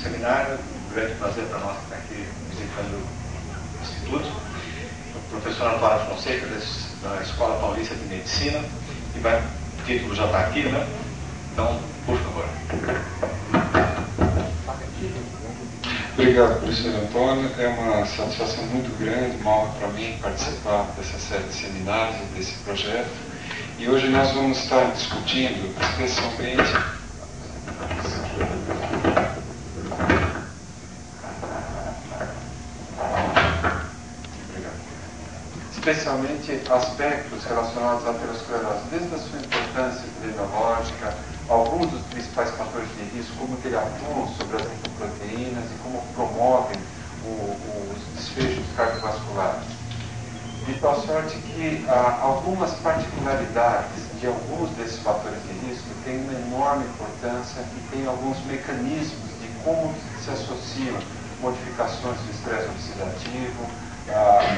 seminário. Um grande prazer para nós estar aqui visitando o Instituto. O professor Antônio Fonseca, da Escola Paulista de Medicina, que vai, o título já está aqui, né? Então, por favor. Obrigado, professor Antônio. É uma satisfação muito grande, uma honra para mim participar dessa série de seminários, desse projeto. E hoje nós vamos estar discutindo especialmente aspectos relacionados à aterosclerose, desde a sua importância epidemiológica, alguns dos principais fatores de risco, como que ele atuam sobre as lipoproteínas e como promovem os desfechos cardiovasculares. De tal sorte que algumas particularidades de alguns desses fatores de risco têm uma enorme importância e têm alguns mecanismos de como se associam modificações do estresse oxidativo,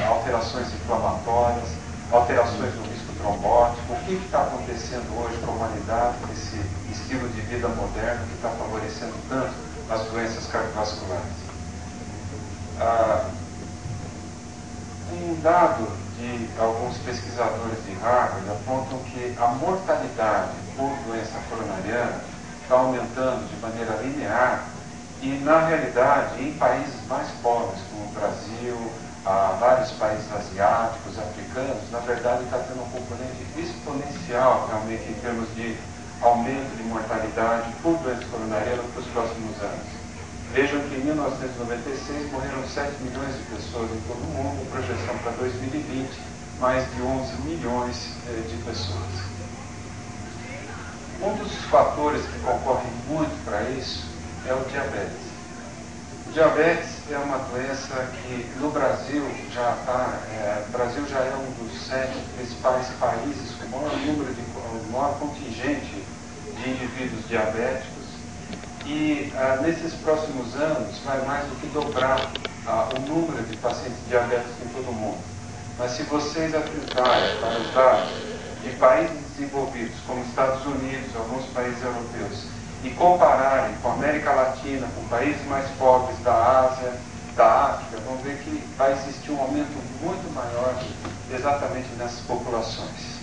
alterações inflamatórias, alterações do risco trombótico. O que está acontecendo hoje com a humanidade, esse estilo de vida moderno que está favorecendo tanto as doenças cardiovasculares? Um dado de alguns pesquisadores de Harvard apontam que a mortalidade por doença coronariana está aumentando de maneira linear e, na realidade, em países mais pobres, como o Brasil, vários países asiáticos, africanos, na verdade está tendo um componente exponencial realmente em termos de aumento de mortalidade por doença coronariana para os próximos anos. Vejam que em 1996 morreram 7 milhões de pessoas em todo o mundo, projeção para 2020, mais de 11 milhões de pessoas. Um dos fatores que concorrem muito para isso é o diabetes. O diabetes é uma doença que no Brasil o Brasil já é um dos 7 principais países com o maior contingente de indivíduos diabéticos e nesses próximos anos vai mais do que dobrar o número de pacientes diabéticos em todo o mundo. Mas se vocês atentarem para os dados de países desenvolvidos como Estados Unidos, alguns países europeus, e compararem com a América Latina, com países mais pobres da Ásia, da África, vão ver que vai existir um aumento muito maior exatamente nessas populações.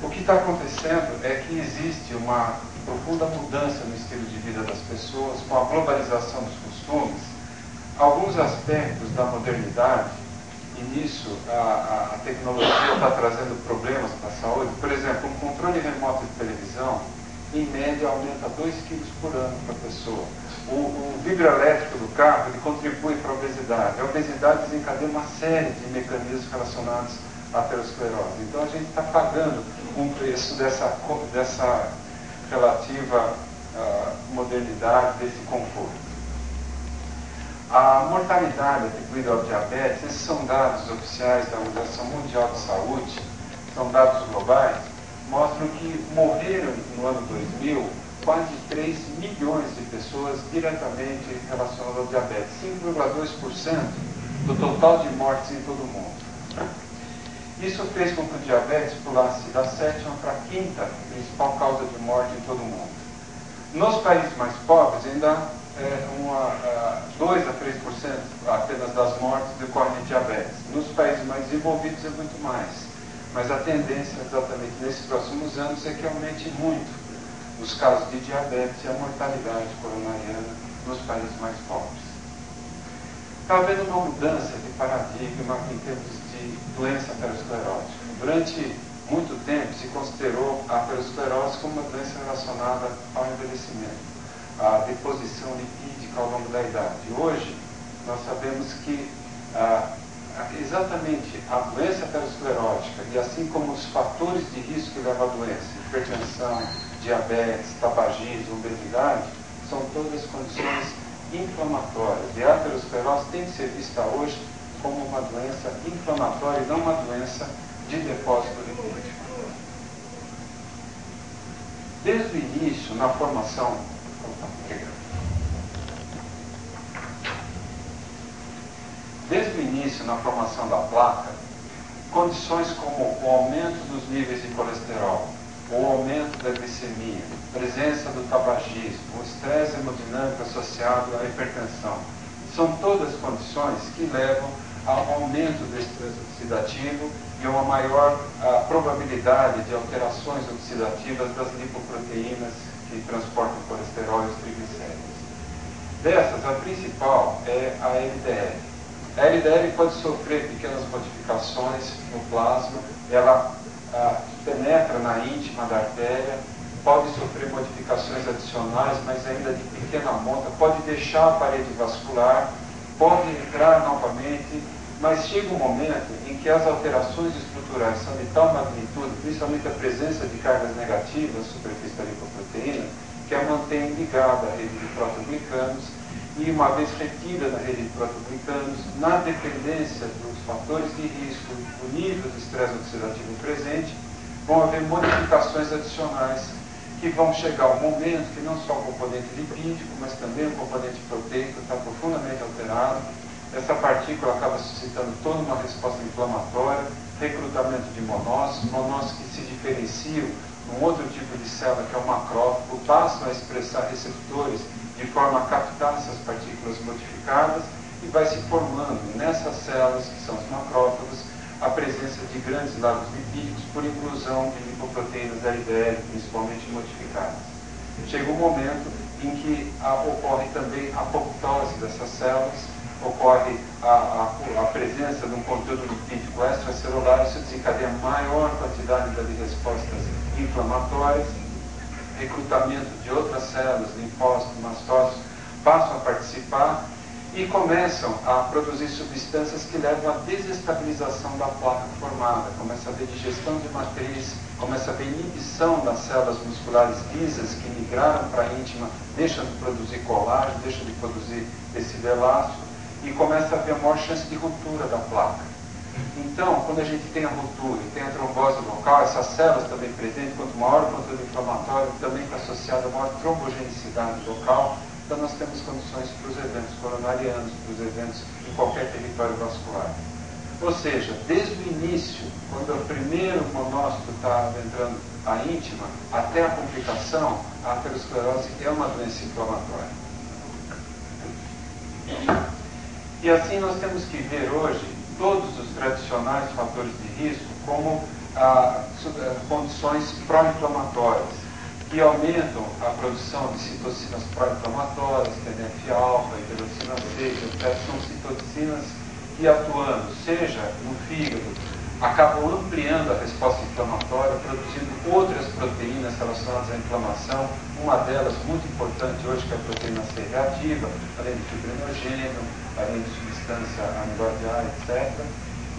O que está acontecendo é que existe uma profunda mudança no estilo de vida das pessoas, com a globalização dos costumes, alguns aspectos da modernidade, e nisso a tecnologia está trazendo problemas para a saúde. Por exemplo, um controle remoto de televisão, em média, aumenta 2 quilos por ano para a pessoa. O vidro elétrico do carro, ele contribui para a obesidade. A obesidade desencadeia uma série de mecanismos relacionados à aterosclerose. Então, a gente está pagando um preço dessa relativa modernidade, desse conforto. A mortalidade atribuída ao diabetes, esses são dados oficiais da Organização Mundial de Saúde, são dados globais, mostram que morreram no ano 2000 quase 3 milhões de pessoas diretamente relacionadas ao diabetes, 5,2% do total de mortes em todo o mundo. Isso fez com que o diabetes pulasse da 7ª para a 5ª principal causa de morte em todo o mundo. Nos países mais pobres, ainda 2 a 3% apenas das mortes decorrem de diabetes. Nos países mais desenvolvidos é muito mais. Mas a tendência, exatamente nesses próximos anos, é que aumente muito os casos de diabetes e a mortalidade coronariana nos países mais pobres. Está havendo uma mudança de paradigma em termos de doença aterosclerótica. Durante muito tempo se considerou a aterosclerose como uma doença relacionada ao envelhecimento, à deposição lipídica ao longo da idade. Hoje, nós sabemos que exatamente a doença aterosclerótica e assim como os fatores de risco que levam à doença, hipertensão, diabetes, tabagismo, obesidade, são todas condições inflamatórias. E a aterosclerose tem que ser vista hoje como uma doença inflamatória e não uma doença de depósito lipídico. Desde o início, na formação da placa, condições como o aumento dos níveis de colesterol, o aumento da glicemia, presença do tabagismo, o estresse hemodinâmico associado à hipertensão. São todas condições que levam ao aumento do estresse oxidativo e a uma maior probabilidade de alterações oxidativas das lipoproteínas que transportam o colesterol e os triglicéridos. Dessas, a principal é a LDL. A LDL pode sofrer pequenas modificações no plasma, ela penetra na íntima da artéria, pode sofrer modificações adicionais, mas ainda de pequena monta, pode deixar a parede vascular, pode entrar novamente, mas chega um momento em que as alterações estruturais são de tal magnitude, principalmente a presença de cargas negativas na superfície da lipoproteína, que a mantém ligada à rede de protoglicanos, e uma vez retida na rede de protoglicanos, na dependência dos fatores de risco, do nível de estresse oxidativo presente, vão haver modificações adicionais que vão chegar ao momento que não só o componente lipídico, mas também o componente proteico está profundamente alterado. Essa partícula acaba suscitando toda uma resposta inflamatória, recrutamento de monócitos que se diferenciam num outro tipo de célula, que é o macrófago, passam a expressar receptores de forma a captar essas partículas modificadas e vai se formando nessas células, que são os macrófagos, a presença de grandes lagos lipídicos por inclusão de lipoproteínas LDL, principalmente modificadas. Chega um momento em que ocorre também a apoptose dessas células, ocorre a presença de um conteúdo lipídico extracelular, isso desencadeia maior quantidade de respostas inflamatórias, recrutamento de outras células, linfócitos, mastócitos, passam a participar e começam a produzir substâncias que levam à desestabilização da placa formada. Começa a haver digestão de matriz, começa a haver inibição das células musculares lisas que migraram para a íntima, deixam de produzir colágeno, deixam de produzir tecido elástico e começa a haver a maior chance de ruptura da placa. Então, quando a gente tem a ruptura e tem a trombose local, essas células também presentes, quanto maior o conteúdo inflamatório, também está associado a maior trombogenicidade local, então nós temos condições para os eventos coronarianos, para os eventos em qualquer território vascular. Ou seja, desde o início, quando o primeiro monócito está entrando à íntima, até a complicação, a aterosclerose é uma doença inflamatória. E assim nós temos que ver hoje todos os tradicionais fatores de risco como condições pró-inflamatórias, que aumentam a produção de citocinas pró-inflamatórias, TNF-alfa, interleucina C, etc. São citocinas que, atuando, seja no fígado, acabam ampliando a resposta inflamatória, produzindo outras proteínas relacionadas à inflamação, uma delas muito importante hoje, que é a proteína C reativa, além de fibrinogênio, além de substância amiloide A, etc.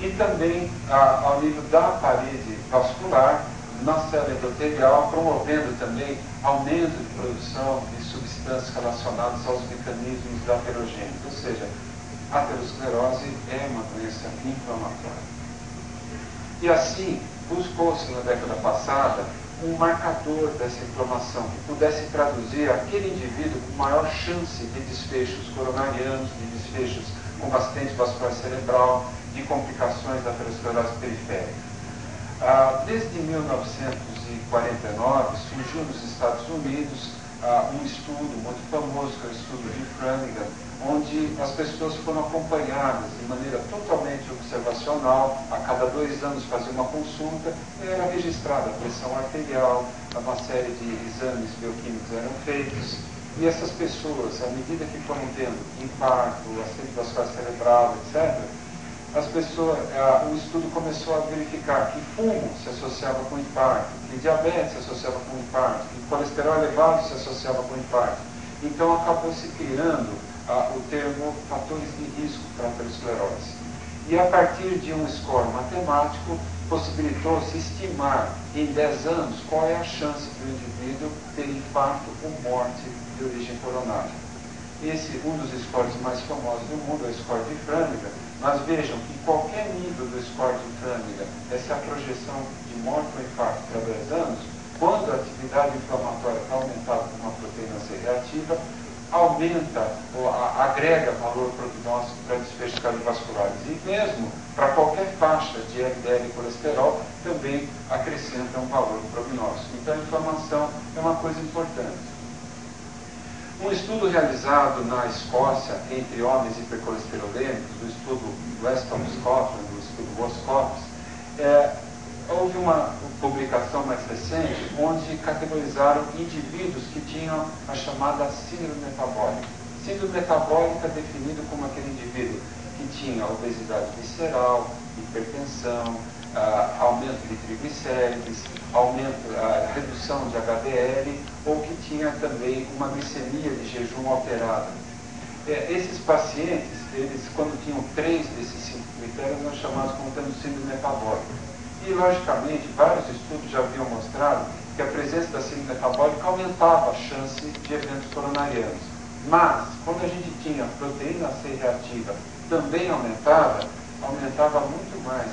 E também ao nível da parede vascular, na célula endotelial, promovendo também aumento de produção de substâncias relacionadas aos mecanismos da aterogênese, ou seja, a aterosclerose é uma doença inflamatória. E assim, buscou-se na década passada um marcador dessa inflamação que pudesse traduzir aquele indivíduo com maior chance de desfechos coronarianos, de desfechos com acidente vascular cerebral, de complicações da aterosclerose periférica. Desde 1949 surgiu nos Estados Unidos um estudo muito famoso, que é o estudo de Framingham, onde as pessoas foram acompanhadas de maneira totalmente observacional, a cada 2 anos fazia uma consulta, e era registrada a pressão arterial, uma série de exames bioquímicos eram feitos, e essas pessoas, à medida que foram tendo infarto, acidente vascular cerebral, etc., o estudo começou a verificar que fumo se associava com infarto, que diabetes se associava com infarto, que colesterol elevado se associava com infarto. Então acabou se criando o termo fatores de risco para a aterosclerose. E a partir de um score matemático, possibilitou-se estimar em 10 anos qual é a chance do indivíduo ter infarto ou morte de origem coronária. Um dos scores mais famosos do mundo é o score de Framingham, mas vejam que em qualquer nível do score de Framingham, essa é a projeção de morte ou infarto para 10 anos, quando a atividade inflamatória está aumentada por uma proteína C reativa, aumenta, ou agrega valor prognóstico para desfechos cardiovasculares. E mesmo para qualquer faixa de LDL e colesterol, também acrescenta um valor prognóstico. Então, a inflamação é uma coisa importante. Um estudo realizado na Escócia entre homens hipercolesterolêmicos, o estudo West of Scotland, o estudo WOSCOPS, houve uma publicação mais recente onde categorizaram indivíduos que tinham a chamada síndrome metabólica. Síndrome metabólica é definido como aquele indivíduo que tinha obesidade visceral, hipertensão, aumento de triglicérides, redução de HDL, ou que tinha também uma glicemia de jejum alterada. Esses pacientes, eles, quando tinham 3 desses 5 critérios, eram chamados como tendo síndrome metabólica. E, logicamente, vários estudos já haviam mostrado que a presença da síndrome metabólica aumentava a chance de eventos coronarianos. Mas, quando a gente tinha proteína C reativa também aumentava muito mais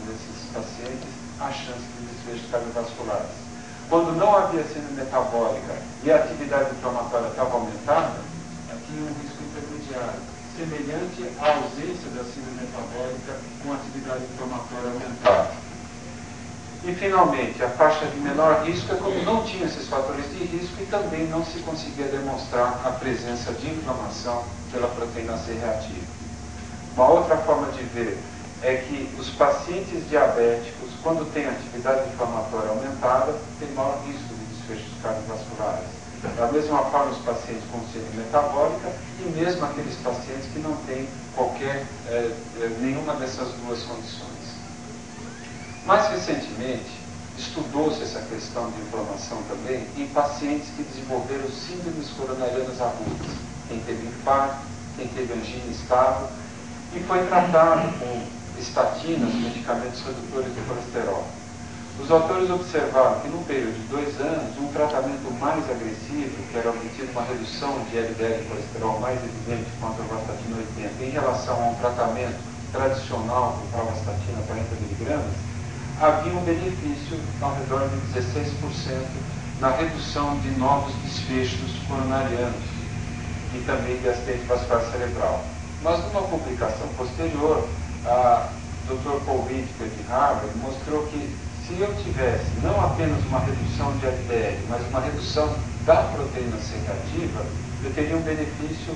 nesses pacientes a chance de desfechos cardiovasculares. Quando não havia síndrome metabólica e a atividade inflamatória estava aumentada, tinha um risco intermediário, semelhante à ausência da síndrome metabólica com atividade inflamatória aumentada. E, finalmente, a faixa de menor risco é quando não tinha esses fatores de risco e também não se conseguia demonstrar a presença de inflamação pela proteína C reativa. Uma outra forma de ver é que os pacientes diabéticos, quando têm atividade inflamatória aumentada, têm maior risco de desfechos cardiovasculares. Da mesma forma, os pacientes com síndrome metabólica e mesmo aqueles pacientes que não têm nenhuma dessas duas condições. Mais recentemente, estudou-se essa questão de inflamação também em pacientes que desenvolveram síndromes coronarianas agudas. Quem teve infarto, quem teve angina estável, e foi tratado com estatinas, medicamentos redutores de colesterol. Os autores observaram que no período de 2 anos, um tratamento mais agressivo, que era obtido uma redução de LDL e colesterol mais evidente com a atorvastatina 80, em relação a um tratamento tradicional com pravastatina 40 mg, havia um benefício ao redor de 16% na redução de novos desfechos coronarianos e também de acidente vascular cerebral. Mas numa publicação posterior, a Dr. Paul Whitaker de Harvard mostrou que se eu tivesse não apenas uma redução de LDL, mas uma redução da proteína C reativa, eu teria um benefício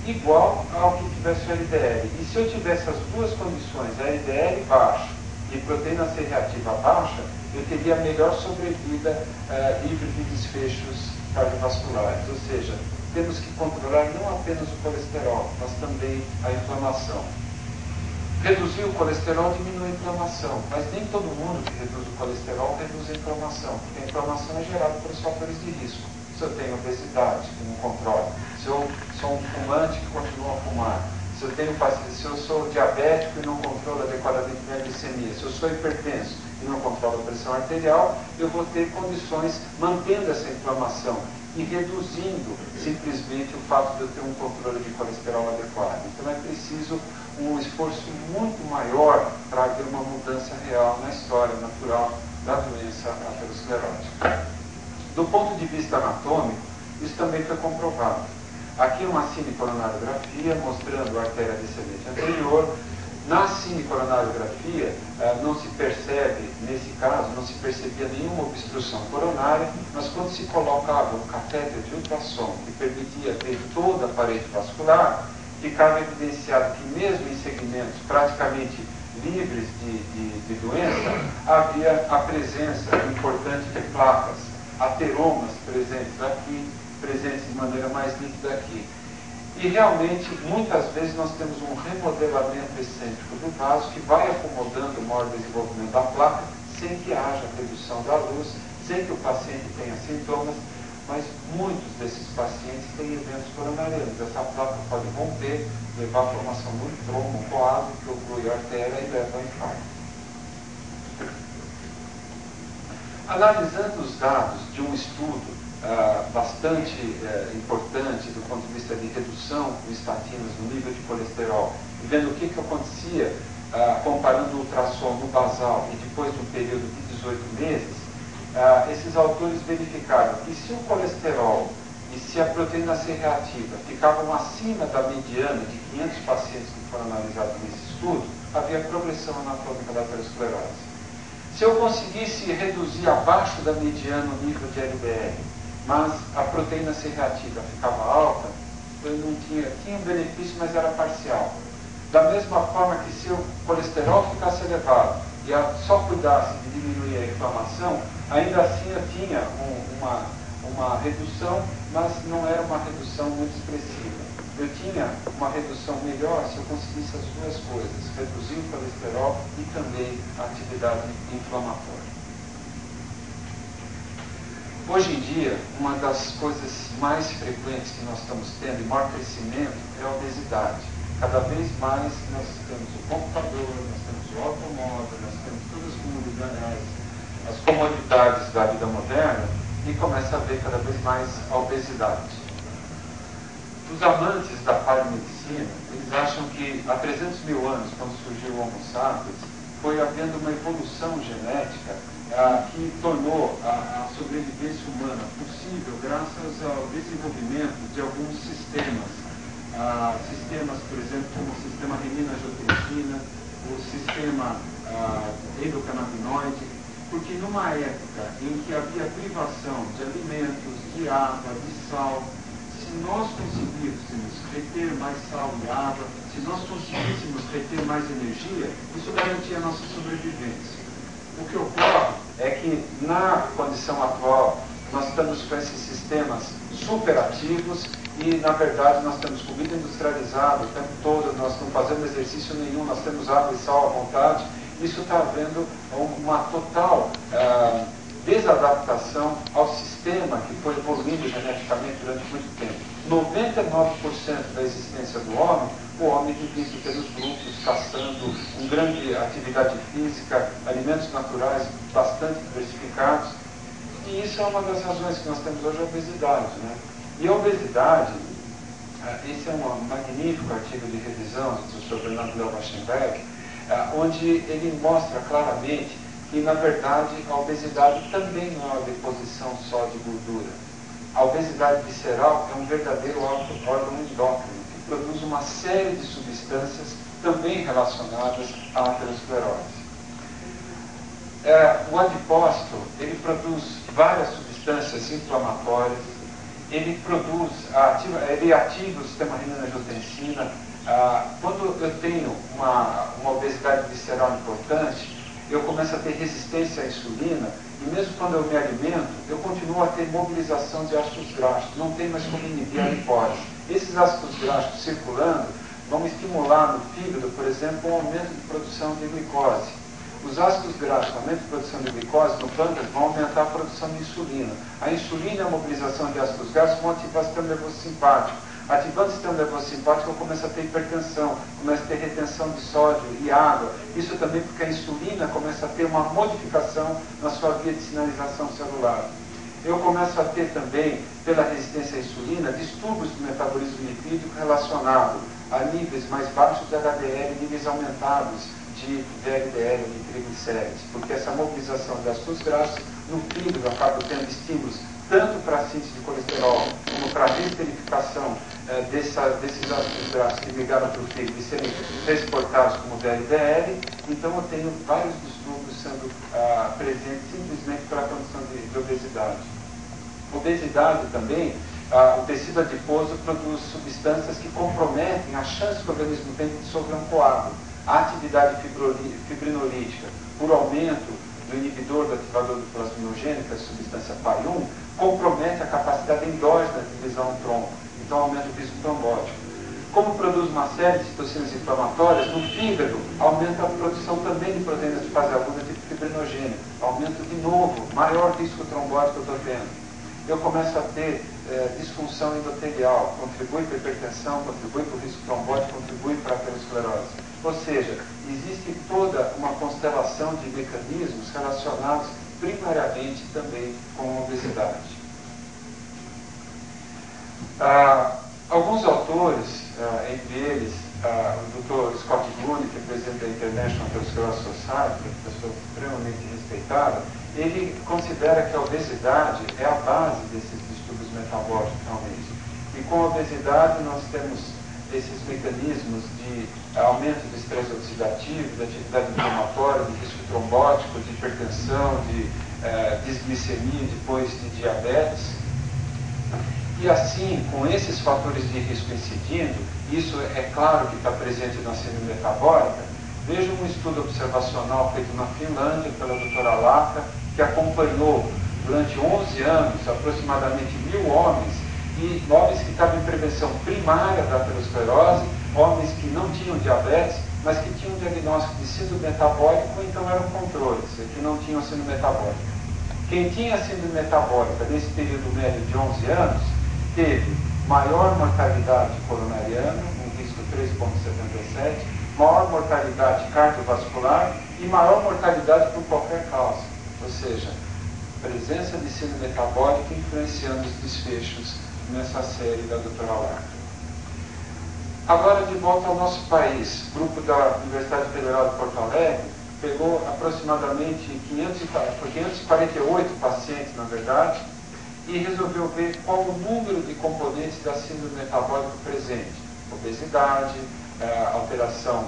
igual ao que tivesse o LDL. E se eu tivesse as duas condições, LDL baixo e proteína C reativa baixa, eu teria melhor sobrevida livre de desfechos cardiovasculares. Ou seja, temos que controlar não apenas o colesterol, mas também a inflamação. Reduzir o colesterol diminui a inflamação, mas nem todo mundo que reduz o colesterol reduz a inflamação, porque a inflamação é gerada pelos fatores de risco. Se eu tenho obesidade, que não controlo, se eu sou um fumante que continua a fumar, se eu sou diabético e não controlo adequadamente minha glicemia, se eu sou hipertenso e não controlo a pressão arterial, eu vou ter condições mantendo essa inflamação e reduzindo simplesmente o fato de eu ter um controle de colesterol adequado. Então é preciso um esforço muito maior para haver uma mudança real na história natural da doença aterosclerótica. Do ponto de vista anatômico, isso também foi comprovado. Aqui uma cinecoronariografia mostrando a artéria descendente anterior. Na cinecoronariografia não se percebe, nesse caso, não se percebia nenhuma obstrução coronária, mas quando se colocava um catéter de ultrassom que permitia ver toda a parede vascular, ficava evidenciado que mesmo em segmentos praticamente livres de doença, havia a presença importante de placas, ateromas presentes aqui, presentes de maneira mais nítida aqui. E realmente, muitas vezes, nós temos um remodelamento excêntrico do vaso que vai acomodando o maior desenvolvimento da placa, sem que haja redução da luz, sem que o paciente tenha sintomas, mas muitos desses pacientes têm eventos coronarianos. Essa placa pode romper, levar à formação do trombo, um coágulo que oclui a artéria e leva ao infarto. Analisando os dados de um estudo bastante importante do ponto de vista de redução com estatinas no nível de colesterol, e vendo o que acontecia comparando o ultrassom no basal e depois de um período de 18 meses, esses autores verificaram que se o colesterol e se a proteína C reativa ficavam acima da mediana de 500 pacientes que foram analisados nesse estudo, havia progressão anatômica da aterosclerose. Se eu conseguisse reduzir abaixo da mediana o nível de LDL, mas a proteína C reativa ficava alta, eu não tinha um benefício, mas era parcial. Da mesma forma que se o colesterol ficasse elevado e eu só cuidasse de diminuir a inflamação, ainda assim eu tinha uma redução, mas não era uma redução muito expressiva. Eu tinha uma redução melhor se eu conseguisse as duas coisas, reduzir o colesterol e também a atividade inflamatória. Hoje em dia, uma das coisas mais frequentes que nós estamos tendo, e maior crescimento, é a obesidade. Cada vez mais nós temos o computador, nós temos o automóvel, nós temos todas as comodidades da vida moderna e começa a ver cada vez mais a obesidade. Os amantes da paramedicina, eles acham que há 300 mil anos, quando surgiu o Homo sapiens, foi havendo uma evolução genética que tornou a sobrevivência humana possível graças ao desenvolvimento de alguns sistemas. Sistemas, por exemplo, como o sistema renina-angiotensina, o sistema endocannabinoide, porque numa época em que havia privação de alimentos, de água, de sal, se nós conseguíssemos reter mais sal e água, se nós conseguíssemos reter mais energia, isso garantia a nossa sobrevivência. O que ocorre é que, na condição atual, nós estamos com esses sistemas superativos e, na verdade, nós temos comida industrializada o tempo todo, nós não fazemos exercício nenhum, nós temos água e sal à vontade. Isso está havendo uma total desadaptação ao sistema que foi evoluindo geneticamente durante muito tempo. 99% da existência do homem, o homem vivia em pequenos grupos, caçando, com grande atividade física, alimentos naturais bastante diversificados. E isso é uma das razões que nós temos hoje a obesidade, né? E a obesidade, esse é um magnífico artigo de revisão do Dr. Bernardo Léo Wachenberg, onde ele mostra claramente que, na verdade, a obesidade também não é uma deposição só de gordura. A obesidade visceral é um verdadeiro órgão endócrino, que produz uma série de substâncias também relacionadas à aterosclerose. O adipócito, ele produz várias substâncias inflamatórias, ele ativa o sistema renina-angiotensina. Quando eu tenho uma obesidade visceral importante, eu começo a ter resistência à insulina, e mesmo quando eu me alimento, eu continuo a ter mobilização de ácidos graxos, não tem mais como inibir a lipose. Esses ácidos graxos circulando vão estimular no fígado, por exemplo, um aumento de produção de glicose. Os ácidos graxos, aumento de produção de glicose no pâncreas, vão aumentar a produção de insulina. A insulina e a mobilização de ácidos graxos vão ativar o sistema nervoso simpático. Ativando o sistema nervoso simpático, eu começo a ter hipertensão, começo a ter retenção de sódio e água. Isso também porque a insulina começa a ter uma modificação na sua via de sinalização celular. Eu começo a ter também, pela resistência à insulina, distúrbios do metabolismo lipídico relacionado a níveis mais baixos de HDL, níveis aumentados de VLDL, de triglicérides, porque essa mobilização de ácidos graxos no fígado acaba tendo estímulos tanto para a síntese de colesterol, como para a reesterificação desses ácidos graxos que migraram para o fígado e serem transportados como VLDL. Então eu tenho vários distúrbios sendo presentes simplesmente pela condição de obesidade. Obesidade também, o tecido adiposo produz substâncias que comprometem a chance que o organismo tem de dissolver um coágulo. A atividade fibrinolítica, por aumento do inibidor do ativador do plasminogênio, que é a substância PAI-1, compromete a capacidade endógena de visão no tronco, então aumenta o risco trombótico. Como produz uma série de citocinas inflamatórias, no fígado aumenta a produção também de proteínas de fase aguda tipo fibrinogênio, aumenta de novo, maior risco trombótico eu estou tendo. Eu começo a ter disfunção endotelial, contribui para a hipertensão, contribui para o risco trombótico, contribui para a aterosclerose. Ou seja, existe toda uma constelação de mecanismos relacionados primariamente também com a obesidade. Alguns autores, entre eles o Dr. Scott Goody, que é presidente da International Atherosclerosis Society, pessoa extremamente respeitada, ele considera que a obesidade é a base desses distúrbios metabólicos metabólico realmente. E com a obesidade nós temos esses mecanismos de aumento do estresse oxidativo, de atividade inflamatória, de risco trombótico, de hipertensão, de disglicemia, depois de diabetes. E assim, com esses fatores de risco incidindo, isso é claro que está presente na síndrome metabólica. Veja um estudo observacional feito na Finlândia pela doutora Laka, que acompanhou durante 11 anos aproximadamente 1.000 homens, e homens que estavam em prevenção primária da aterosclerose, homens que não tinham diabetes, mas que tinham diagnóstico de síndrome metabólica, ou então eram controles, que não tinham síndrome metabólica. Quem tinha síndrome metabólica nesse período médio de 11 anos, teve maior mortalidade coronariana, um risco 3,77, maior mortalidade cardiovascular e maior mortalidade por qualquer causa. Ou seja, presença de síndrome metabólica influenciando os desfechos nessa série da doutora Laka. Agora, de volta ao nosso país, o grupo da Universidade Federal de Porto Alegre pegou aproximadamente 548 pacientes, na verdade, e resolveu ver qual o número de componentes da síndrome metabólica presente. Obesidade, alteração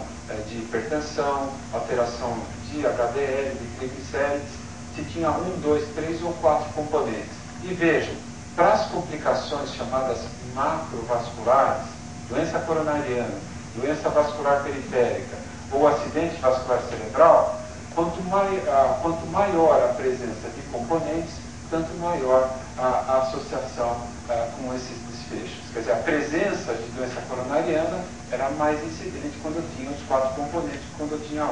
de hipertensão, alteração de HDL, de triglicérides, se tinha 1, 2, 3 ou 4 componentes. E vejam, para as complicações chamadas macrovasculares, doença coronariana, doença vascular periférica ou acidente vascular cerebral, quanto maior a presença de componentes, tanto maior a associação com esses desfechos. Quer dizer, a presença de doença coronariana era mais incidente quando eu tinha os 4 componentes que quando eu tinha 1.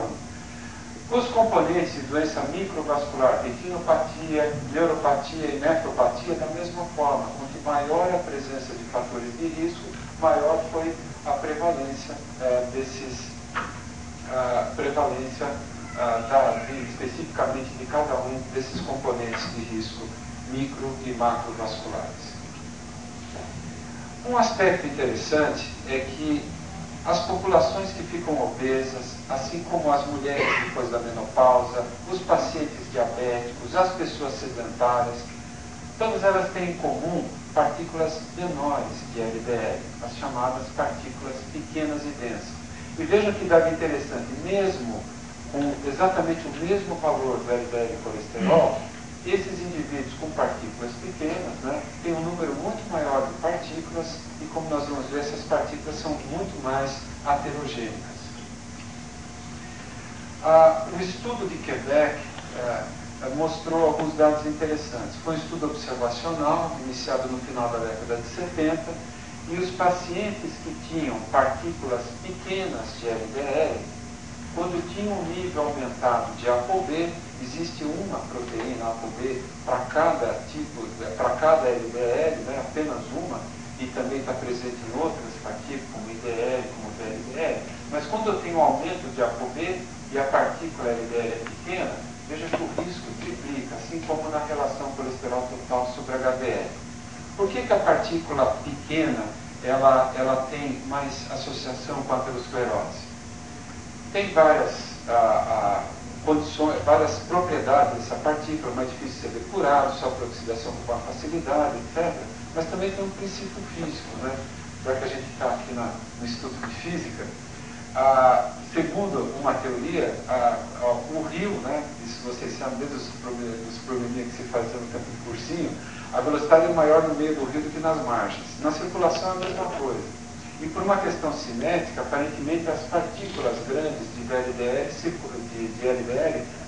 Os componentes de doença microvascular, retinopatia, neuropatia e nefropatia, da mesma forma, quanto maior a presença de fatores de risco, maior foi a prevalência especificamente de cada um desses componentes de risco micro e macrovasculares. Um aspecto interessante é que as populações que ficam obesas, assim como as mulheres depois da menopausa, os pacientes diabéticos, as pessoas sedentárias, todas elas têm em comum partículas menores de LDL, as chamadas partículas pequenas e densas. E veja que dado interessante, mesmo com exatamente o mesmo valor do LDL e colesterol, esses indivíduos com partículas pequenas, têm um número muito maior de partículas e, como nós vamos ver, essas partículas são muito mais aterogênicas. O estudo de Quebec mostrou alguns dados interessantes. Foi um estudo observacional, iniciado no final da década de 70, e os pacientes que tinham partículas pequenas de LDL, quando tinham um nível aumentado de ApoB, existe uma proteína ApoB para cada tipo, para cada LDL, apenas uma, e também está presente em outras partículas, como IDL, como VLDL. Mas quando eu tenho um aumento de ApoB e a partícula LDL é pequena, veja que o risco triplica, assim como na relação colesterol total sobre HDL. Por que a partícula pequena ela tem mais associação com a aterosclerose? Tem várias condições, várias propriedades dessa partícula, mais difícil de ser depurado, sofre oxidação com facilidade, etc. Mas também tem um princípio físico, já que a gente está aqui no Instituto de Física. Segundo uma teoria, o rio, isso vocês sabem desde os probleminhas que se fazia no tempo de cursinho, a velocidade é maior no meio do rio do que nas margens. Na circulação é a mesma coisa. E por uma questão cinética, aparentemente as partículas grandes de LDL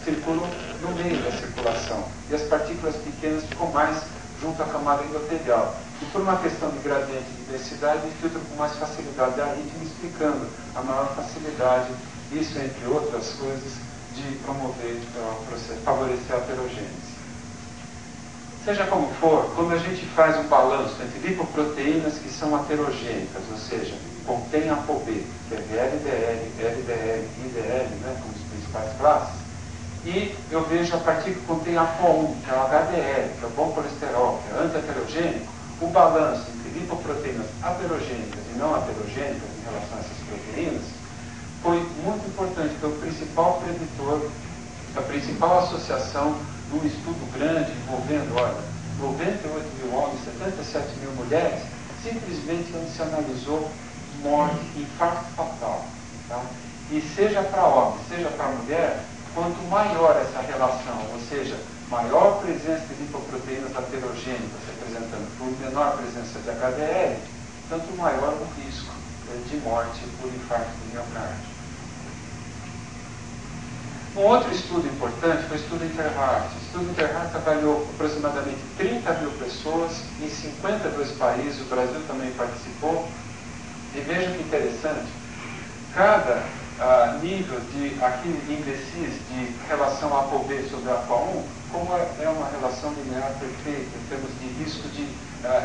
circulam no meio da circulação. E as partículas pequenas ficam mais junto à camada endotelial. E por uma questão de gradiente de densidade, filtram com mais facilidade a arritmia, explicando a maior facilidade, isso entre outras coisas, de promover o processo, favorecer a aterogênese. Seja como for, quando a gente faz um balanço entre lipoproteínas que são aterogênicas, ou seja, contém ApoB, que é VLDL, LDL, IDL, como as principais classes, e eu vejo a partícula que contém ApoI, que é o HDL, que é o bom colesterol, que é anti-aterogênico, o balanço entre lipoproteínas aterogênicas e não aterogênicas em relação a essas proteínas foi muito importante, foi o principal preditor, a principal associação num estudo grande envolvendo, 98 mil homens, 77 mil mulheres, simplesmente não se analisou morte, infarto fatal. Tá? E seja para homem, seja para mulher, quanto maior essa relação, ou seja, maior presença de lipoproteínas aterogênicas, representando por menor presença de HDL, tanto maior o risco de morte por infarto do miocárdio. Um outro estudo importante foi o estudo Interheart. O estudo Interheart avaliou aproximadamente 30 mil pessoas em 52 países, o Brasil também participou. E veja que interessante, cada nível de aqui indices de relação ApoB sobre APO1, como é uma relação linear perfeita em termos de risco de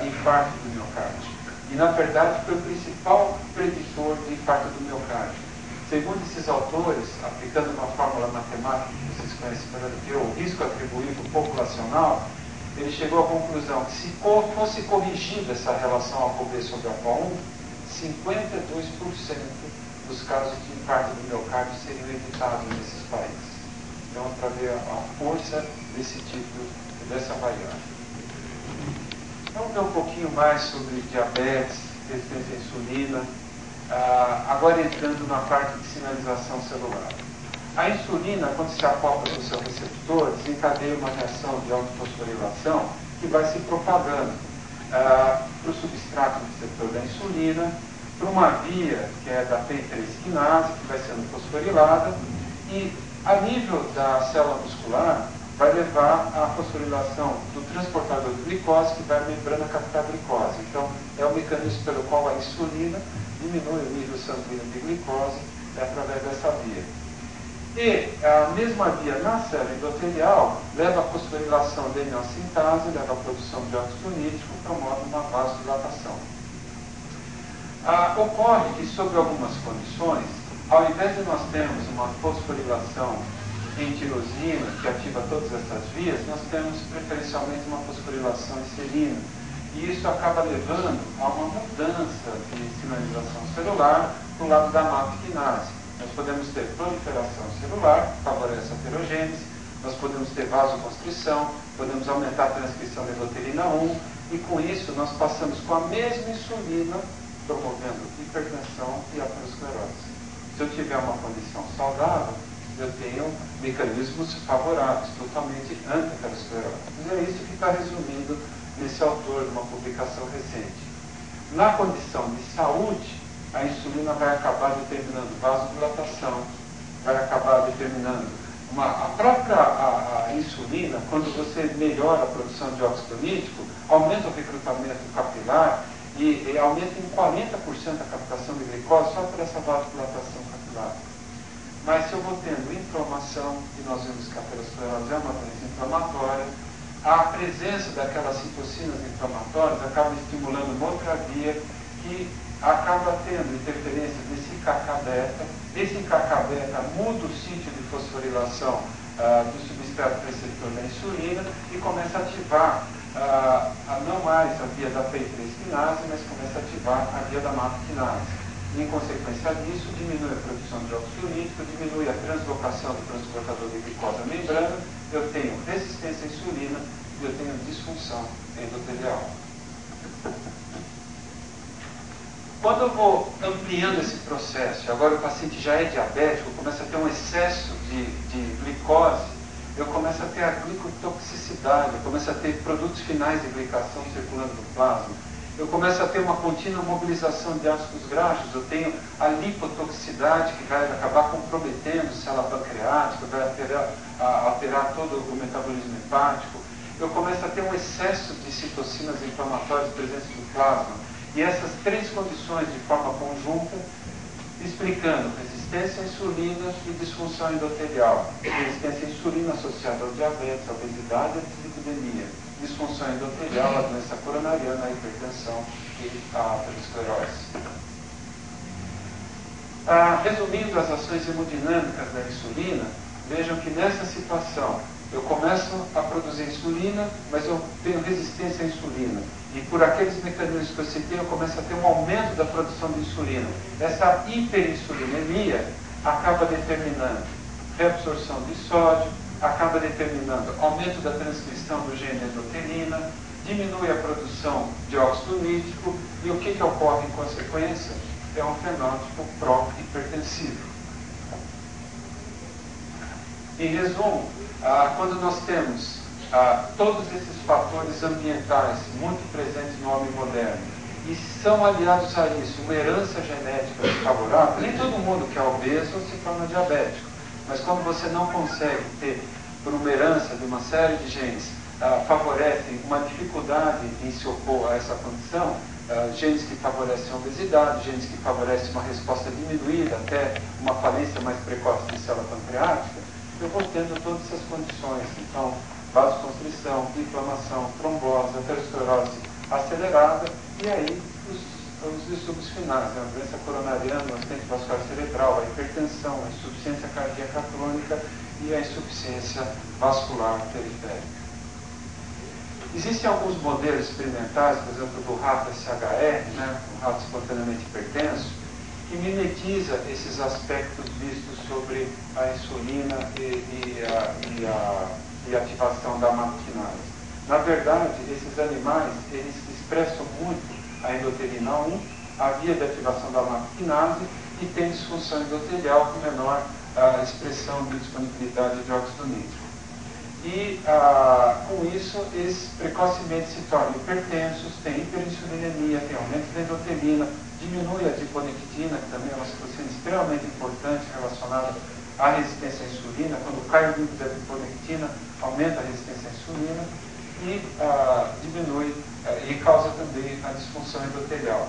infarto do miocárdio. E, na verdade, foi o principal preditor de infarto do miocárdio. Segundo esses autores, aplicando uma fórmula matemática que vocês conhecem melhor do que eu, o risco atribuído populacional, ele chegou à conclusão que se fosse corrigida essa relação ApoB sobre APO1, 52% dos casos de infarto do miocárdio seriam evitados nesses países. Então, para ver a força desse tipo, dessa variável. Vamos ver um pouquinho mais sobre diabetes, resistência à insulina, agora entrando na parte de sinalização celular. A insulina, quando se acopla no seu receptor, desencadeia uma reação de autofosforilação que vai se propagando para o substrato do receptor da insulina, para uma via que é da P3 quinase, que vai sendo fosforilada, e a nível da célula muscular vai levar à fosforilação do transportador de glicose, que vai à membrana captar glicose. Então, é o mecanismo pelo qual a insulina diminui o nível sanguíneo de glicose através dessa via. E a mesma via na célula endotelial leva à fosforilação da amilosintase, leva à produção de óxido nítrico, promove uma vasodilatação. Ocorre que, sob algumas condições, ao invés de nós termos uma fosforilação em tirosina, que ativa todas essas vias, nós temos preferencialmente uma fosforilação em serina. E isso acaba levando a uma mudança de sinalização celular para o lado da MAP quinase. Nós podemos ter proliferação celular, que favorece a aterogênese, nós podemos ter vasoconstrição, podemos aumentar a transcrição de endotelina 1, e com isso nós passamos com a mesma insulina, promovendo hipertensão e aterosclerose. Se eu tiver uma condição saudável, eu tenho mecanismos favoráveis, totalmente anti-aterosclerose. E é isso que está resumindo nesse autor de uma publicação recente. Na condição de saúde, a insulina vai acabar determinando vasodilatação, vai acabar determinando a própria insulina, quando você melhora a produção de óxido nítrico, aumenta o recrutamento capilar e aumenta em 40% a captação de glicose só por essa vasodilatação capilar. Mas se eu vou tendo inflamação, e nós vimos que a aterosclerose é uma doença inflamatória, a presença daquelas citocinas inflamatórias acaba estimulando uma outra via que acaba tendo interferência desse IKK-beta. Esse IKK-beta muda o sítio de fosforilação do substrato receptor da insulina e começa a ativar não mais a via da P3 quinase, mas começa a ativar a via da MAP quinase. Em consequência disso, diminui a produção de óxido nítrico, diminui a translocação do transportador de glicose à membrana, eu tenho resistência à insulina e eu tenho disfunção endotelial. Quando eu vou ampliando esse processo, agora o paciente já é diabético, começa a ter um excesso de glicose, eu começo a ter a glicotoxicidade, eu começo a ter produtos finais de glicação circulando no plasma, eu começo a ter uma contínua mobilização de ácidos graxos, eu tenho a lipotoxicidade que vai acabar comprometendo a célula pancreática, vai alterar todo o metabolismo hepático, eu começo a ter um excesso de citocinas inflamatórias presentes no plasma. E essas três condições de forma conjunta, explicando resistência à insulina e disfunção endotelial. Resistência à insulina associada ao diabetes, à obesidade e à dislipidemia. Disfunção endotelial, a doença coronariana, a hipertensão e a aterosclerose. Resumindo as ações hemodinâmicas da insulina, vejam que nessa situação eu começo a produzir insulina, mas eu tenho resistência à insulina. E por aqueles mecanismos que eu citei, eu começo a ter um aumento da produção de insulina. Essa hiperinsulinemia acaba determinando reabsorção de sódio, acaba determinando aumento da transcrição do gene endotelina, diminui a produção de óxido nítrico, e o que ocorre em consequência? É um fenótipo pró-hipertensivo. Em resumo, quando nós temos todos esses fatores ambientais muito presentes no homem moderno, e são aliados a isso uma herança genética desfavorável, nem todo mundo que é obeso se torna diabético, mas quando você não consegue ter, por uma herança de uma série de genes, favorecem uma dificuldade em se opor a essa condição, genes que favorecem a obesidade, genes que favorecem uma resposta diminuída, até uma falência mais precoce de célula pancreática, eu vou tendo todas essas condições. Então, vasoconstrição, inflamação, trombose, aterosclerose acelerada, e aí os distúrbios finais, a doença coronariana, o acidente vascular cerebral, a hipertensão, a insuficiência cardíaca crônica e a insuficiência vascular periférica. Existem alguns modelos experimentais, por exemplo, do rato SHR, um rato espontaneamente hipertenso, que mimetiza esses aspectos vistos sobre a insulina e a ativação da maquinase. Na verdade, esses animais, eles expressam muito a endotelina 1, a via de ativação da maquinase, e tem disfunção endotelial com menor expressão de disponibilidade de óxido nítrico. E, com isso, eles precocemente se tornam hipertensos, têm hiperinsulinemia, têm aumento da endotelina, diminui a adiponectina, que também é uma citocina extremamente importante relacionada à resistência à insulina. Quando cai o nível da adiponectina, aumenta a resistência à insulina e diminui e causa também a disfunção endotelial.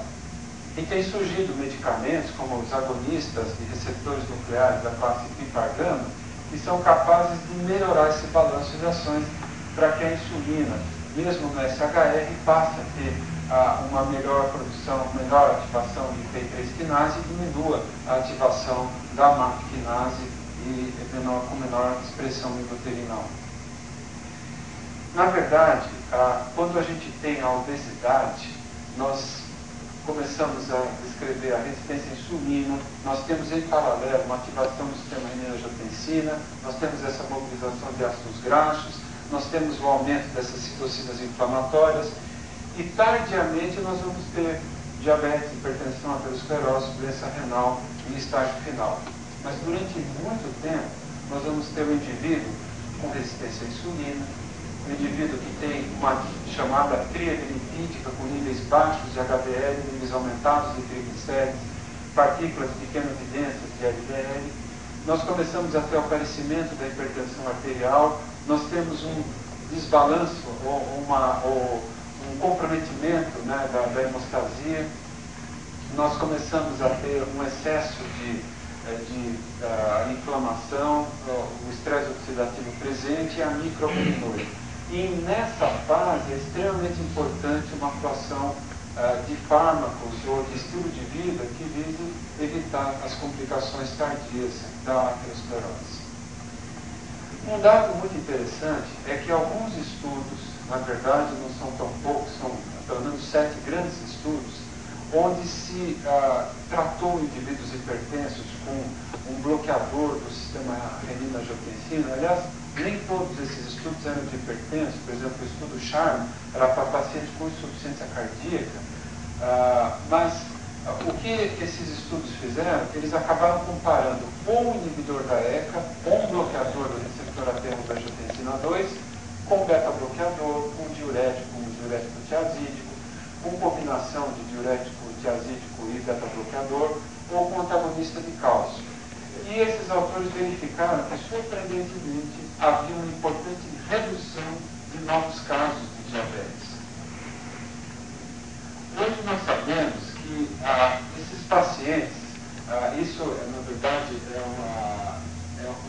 E tem surgido medicamentos como os agonistas de receptores nucleares da classe PPAR-gama, que são capazes de melhorar esse balanço de ações para que a insulina, mesmo no SHR, passe a ter uma melhor produção, melhor ativação de P3-quinase e diminua a ativação da MAP-quinase e com menor expressão endoterinal. Na verdade, quando a gente tem a obesidade, nós começamos a descrever a resistência à insulina, nós temos em paralelo uma ativação do sistema renina-angiotensina, nós temos essa mobilização de ácidos graxos, nós temos o aumento dessas citocinas inflamatórias, e tardiamente nós vamos ter diabetes, hipertensão, aterosclerose, doença renal em estágio final. Mas durante muito tempo, nós vamos ter um indivíduo com resistência à insulina, um indivíduo que tem uma chamada tríade lipídica com níveis baixos de HDL, níveis aumentados de triglicérides, partículas de pequena evidência de LDL. Nós começamos a ter o aparecimento da hipertensão arterial, nós temos um desbalanço ou um comprometimento da hemostasia, nós começamos a ter um excesso de inflamação, o estresse oxidativo presente e a microalbuminúria. E nessa fase é extremamente importante uma atuação de fármacos ou de estilo de vida que vise evitar as complicações tardias da aterosclerose. Um dado muito interessante é que alguns estudos, na verdade não são tão poucos, são pelo menos 7 grandes estudos, onde se tratou indivíduos hipertensos com um bloqueador do sistema renina-angiotensina. Aliás, nem todos esses estudos eram de hipertensos. Por exemplo, o estudo CHARM era para pacientes com insuficiência cardíaca, mas o que esses estudos fizeram? Eles acabaram comparando ou um inibidor da ECA, ou um bloqueador do receptor aterro da angiotensina 2, com beta-bloqueador, com diurético tiazídico, com combinação de diurético tiazídico e beta-bloqueador, ou com antagonista de cálcio. E esses autores verificaram que, surpreendentemente, havia uma importante redução de novos casos de diabetes. Hoje nós sabemos que esses pacientes, isso na verdade é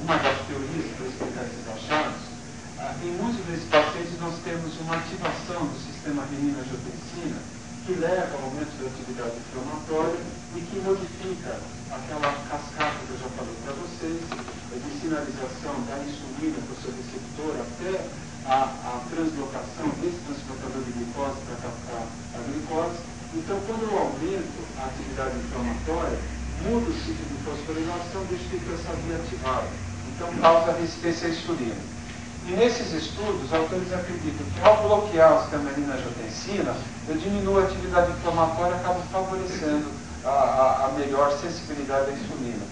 uma das teorias para explicar esses achados, em muitos desses pacientes nós temos uma ativação do sistema renina-angiotensina que leva ao aumento da atividade inflamatória e que modifica aquela cascata que eu já falei para vocês, de sinalização da insulina para o seu receptor até a translocação desse transportador de glicose para captar a glicose. Então, quando eu aumento a atividade inflamatória, muda o ciclo de fosforilação, deixa essa via ativada. Então, então causa resistência à insulina. E nesses estudos, os autores acreditam que ao bloquear o sistema renina-angiotensina, eu diminuo a atividade inflamatória e acabo favorecendo a melhor sensibilidade à insulina.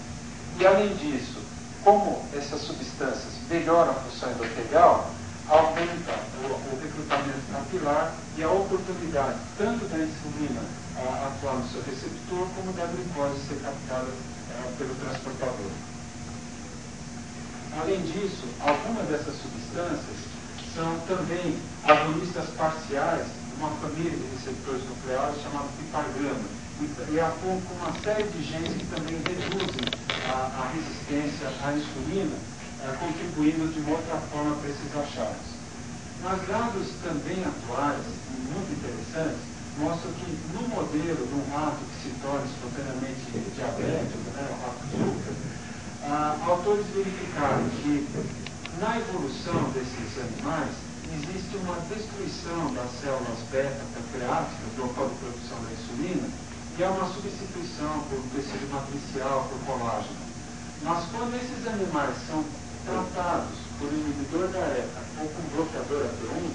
E além disso, como essas substâncias melhoram a função endotelial, aumenta o recrutamento capilar e a oportunidade tanto da insulina atuar no seu receptor, como da glicose ser captada pelo transportador. Além disso, algumas dessas substâncias são também agonistas parciais de uma família de receptores nucleares chamada pipargama, e atuam com uma série de genes que também reduzem a resistência à insulina, contribuindo de uma outra forma para esses achados. Mas dados também atuais, muito interessantes, mostram que no modelo de um rato que se torna espontaneamente diabético, né, o rato Zucker, autores verificaram que na evolução desses animais existe uma destruição das células beta-pancreáticas, do local de produção da insulina, e há uma substituição por tecido matricial, por colágeno. Mas quando esses animais são tratados por inibidor da ECA ou com bloqueador AT1,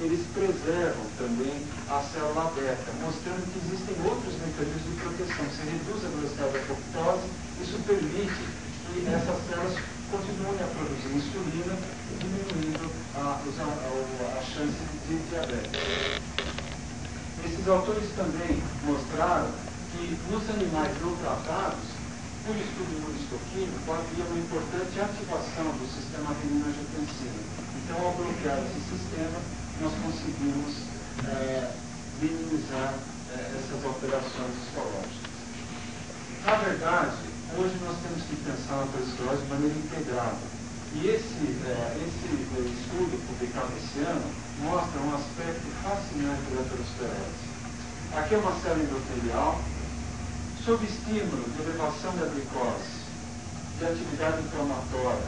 eles preservam também a célula beta, mostrando que existem outros mecanismos de proteção. Se reduz a velocidade da apoptose, isso permite que essas células continuem a produzir insulina, diminuindo a chance de diabetes. Esses autores também mostraram que nos animais não tratados, por estudo imunistoquímico, havia uma importante ativação do sistema renina-angiotensina. Então, ao bloquear esse sistema, nós conseguimos minimizar essas alterações histológicas. Na verdade, hoje nós temos que pensar na aterosclerose de maneira integrada. E esse estudo publicado esse ano mostra um aspecto fascinante da aterosclerose. Aqui é uma célula endotelial, sob estímulo de elevação da glicose, de atividade inflamatória,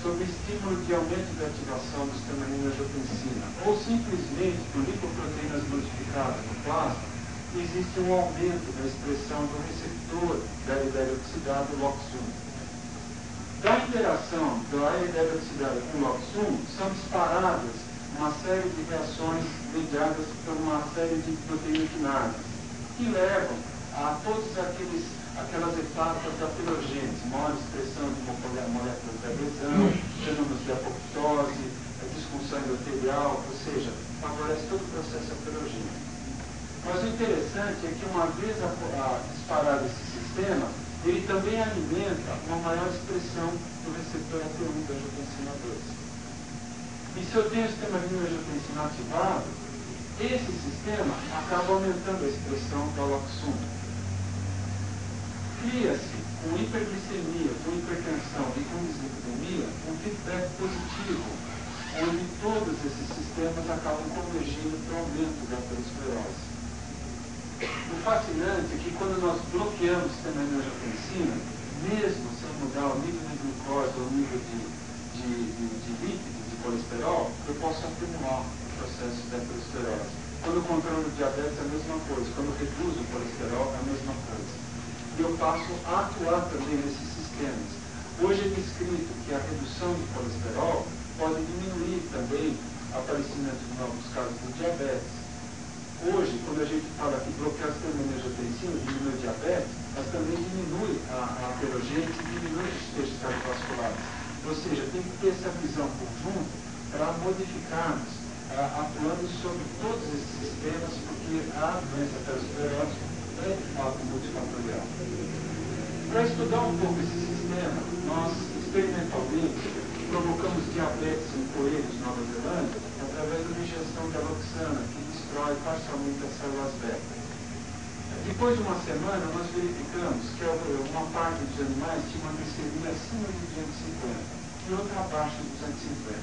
sob estímulo de aumento da ativação do sistema renina-angiotensina, ou simplesmente por lipoproteínas modificadas no plasma, existe um aumento da expressão do receptor da LDL oxidado, LOX1. Da interação da LDL oxidada com o LOX1, são disparadas uma série de reações mediadas por uma série de proteínas quinases, que levam a todas aquelas etapas da filogênese, maior expressão de moléculas de adesão, fenômenos de apoptose, disfunção endotelial, ou seja, favorece todo o processo filogênese. Mas o interessante é que uma vez disparado esse sistema, ele também alimenta uma maior expressão do receptor AT1 da angiotensina 2. E se eu tenho o sistema renina-angiotensina ativado, esse sistema acaba aumentando a expressão da LOX1. Cria-se com hiperglicemia, com hipertensão e com dislipidemia um feedback positivo, onde todos esses sistemas acabam convergindo para o aumento da aterosclerose. O fascinante é que quando nós bloqueamos o sistema renina-angiotensina, mesmo sem mudar o nível de glicose ou o nível de lípidos, de colesterol, eu posso atenuar o processo de aterosclerose. Quando eu controlo o diabetes, é a mesma coisa. Quando eu reduzo o colesterol, é a mesma coisa. E eu passo a atuar também nesses sistemas. Hoje é descrito que a redução do colesterol pode diminuir também o aparecimento de novos casos de diabetes. Hoje, quando a gente fala que bloquear o sistema renina-angiotensina diminui o diabetes, mas também diminui a aterogênese e diminui os desfechos cardiovasculares. Ou seja, tem que ter essa visão conjunta para modificarmos, atuando sobre todos esses sistemas, porque a doença aterosclerótica é de fato multifatorial. Para estudar um pouco esse sistema, nós experimentalmente provocamos diabetes em coelhos de Nova Zelândia através da injeção de aloxana, que destrói parcialmente as células beta. Depois de uma semana, nós verificamos que uma parte dos animais tinha uma glicemia acima de 250 e outra abaixo de 250.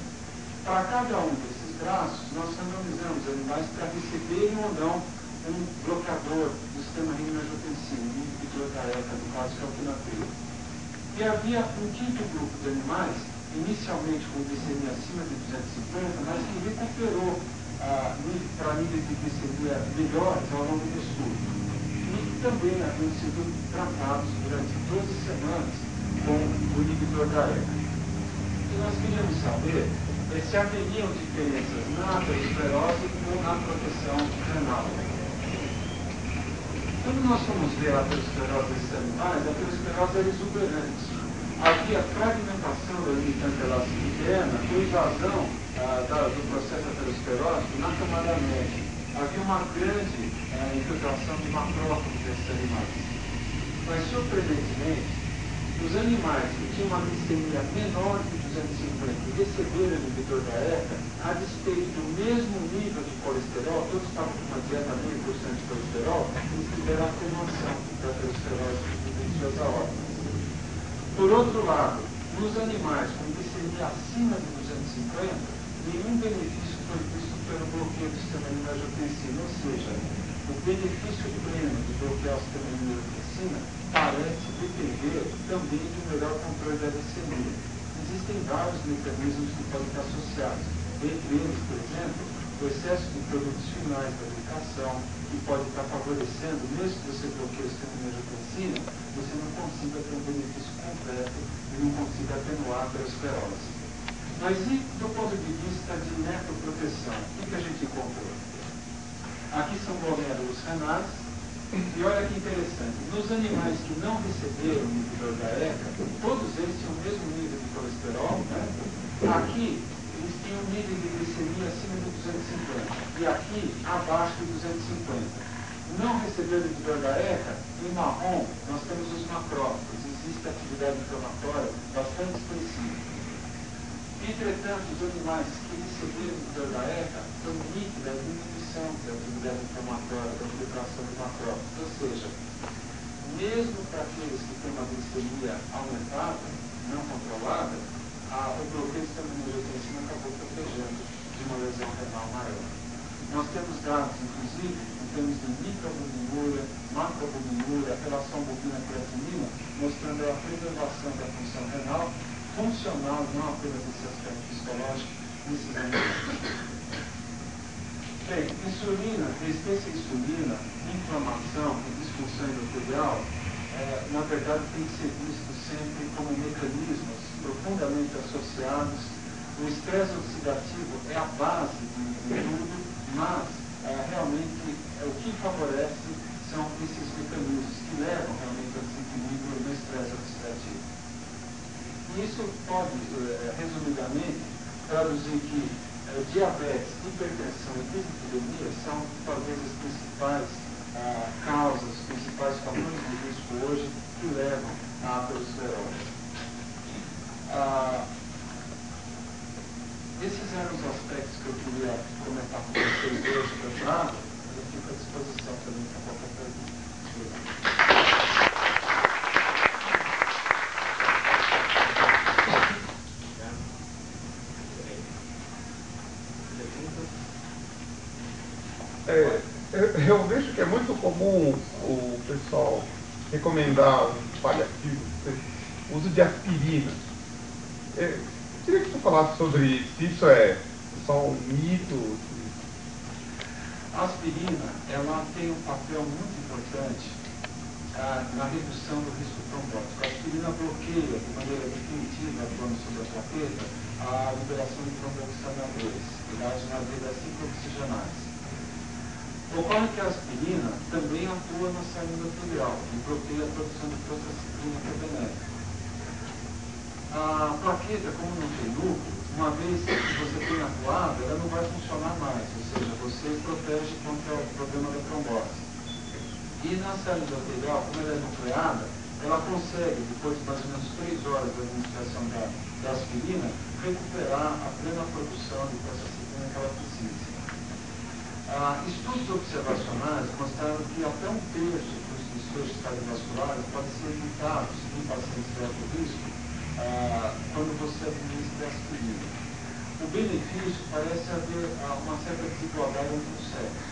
Para cada um desses traços, nós randomizamos animais para receberem ou não um bloqueador do sistema renina-angiotensina, um inibidor da ECA, no caso que é o quinapril. E havia um quinto grupo de animais, inicialmente com glicemia acima de 250, mas que recuperou para níveis de glicemia melhores ao longo do estudo. E também haviam sido tratados durante 12 semanas com o inibidor da ECA. que nós queríamos saber é se haveriam diferenças na aterosclerose ou na proteção renal. Quando nós fomos ver a aterosclerose desses animais, a aterosclerose era exuberante. Havia fragmentação da limitante elástica interna com invasão do processo aterosclerótico na camada média. Havia uma grande infiltração de macrófagos desses animais. Mas, surpreendentemente, os animais que tinham uma glicemia menor que 250 e receberam o inibidor da ECA, a despeito do mesmo nível de colesterol, todos estavam com uma dieta meio por cento de colesterol, eles tiveram atenuação da aterosclerose em suas aórticas. Por outro lado, nos animais com glicemia acima de 250, nenhum benefício foi visto pelo bloqueio do sistema immunoangiotensina, ou seja, o benefício pleno de bloquear o sistema immunoangiotensina parece depender também de um melhor controle da glicemia. Existem vários mecanismos que podem estar associados, entre eles, por exemplo, o excesso de produtos finais da medicação, que pode estar favorecendo, mesmo que você bloqueie o sistema immunoangiotensina, você não consiga ter um benefício completo e não consiga atenuar a aterosclerose. Mas e do ponto de vista de nephroproteção, o que a gente encontrou? Aqui são glomérulos renais, e olha que interessante, nos animais que não receberam o inibidor da ECA, todos eles tinham o mesmo nível de colesterol, né? Aqui, eles tinham um nível de glicemia acima de 250, e aqui, abaixo de 250. Não receberam o inibidor da ECA, em marrom, nós temos os macrófagos, existe atividade inflamatória bastante expressiva. Entretanto, os animais que receberam o inibidor da ECA foi nítida a diminuição da atividade inflamatória, da infiltração de macrófagos. Ou seja, mesmo para aqueles que têm uma glicemia aumentada, não controlada, o bloqueio do sistema immunoangiotensina acabou protegendo de uma lesão renal maior. Nós temos dados, inclusive, em termos de microalbuminúria, macroalbuminúria, relação bobina-creatinina, mostrando a preservação da função renal funcional, não apenas esse aspecto fisiológico, nesses animais. Bem, insulina, resistência à insulina, inflamação e disfunção endotelial, na verdade, tem que ser visto sempre como mecanismos profundamente associados. O estresse oxidativo é a base de tudo, mas realmente o que favorece são esses mecanismos que levam realmente ao desequilíbrio no estresse oxidativo. Isso pode, resumidamente, traduzir que diabetes, hipertensão e dislipidemia são talvez as principais causas, os principais fatores de risco hoje que levam à aterosclerose. Esses eram os aspectos que eu queria comentar com vocês hoje, doutorado. Eu fico à disposição também para qualquer pergunta. Eu vejo que é muito comum o pessoal recomendar um paliativo, o uso de aspirina. Eu queria que você falasse sobre se isso é só um mito. A aspirina, ela tem um papel muito importante na redução do risco trombótico. A aspirina bloqueia de maneira definitiva, atuando sobre a plaqueta, a liberação de trombooxigenadores, ligados nas vias ciclooxigenais. Ocorre que a aspirina também atua na saída endotelial e bloqueia a produção de protraciclina que é benéfica. A plaqueta, como não tem núcleo, uma vez que você tem atuado, ela não vai funcionar mais, ou seja, você protege contra o problema da trombose. E na saída endotelial, como ela é nucleada, ela consegue, depois de mais ou menos 3 horas da administração da aspirina, recuperar a plena produção de protraciclina que ela precisa. Estudos observacionais mostraram que até 1/3 dos desfechos cardiovasculares podem ser evitados em pacientes de alto risco quando você administra aspirina. O benefício parece haver uma certa desigualdade entre os sexos.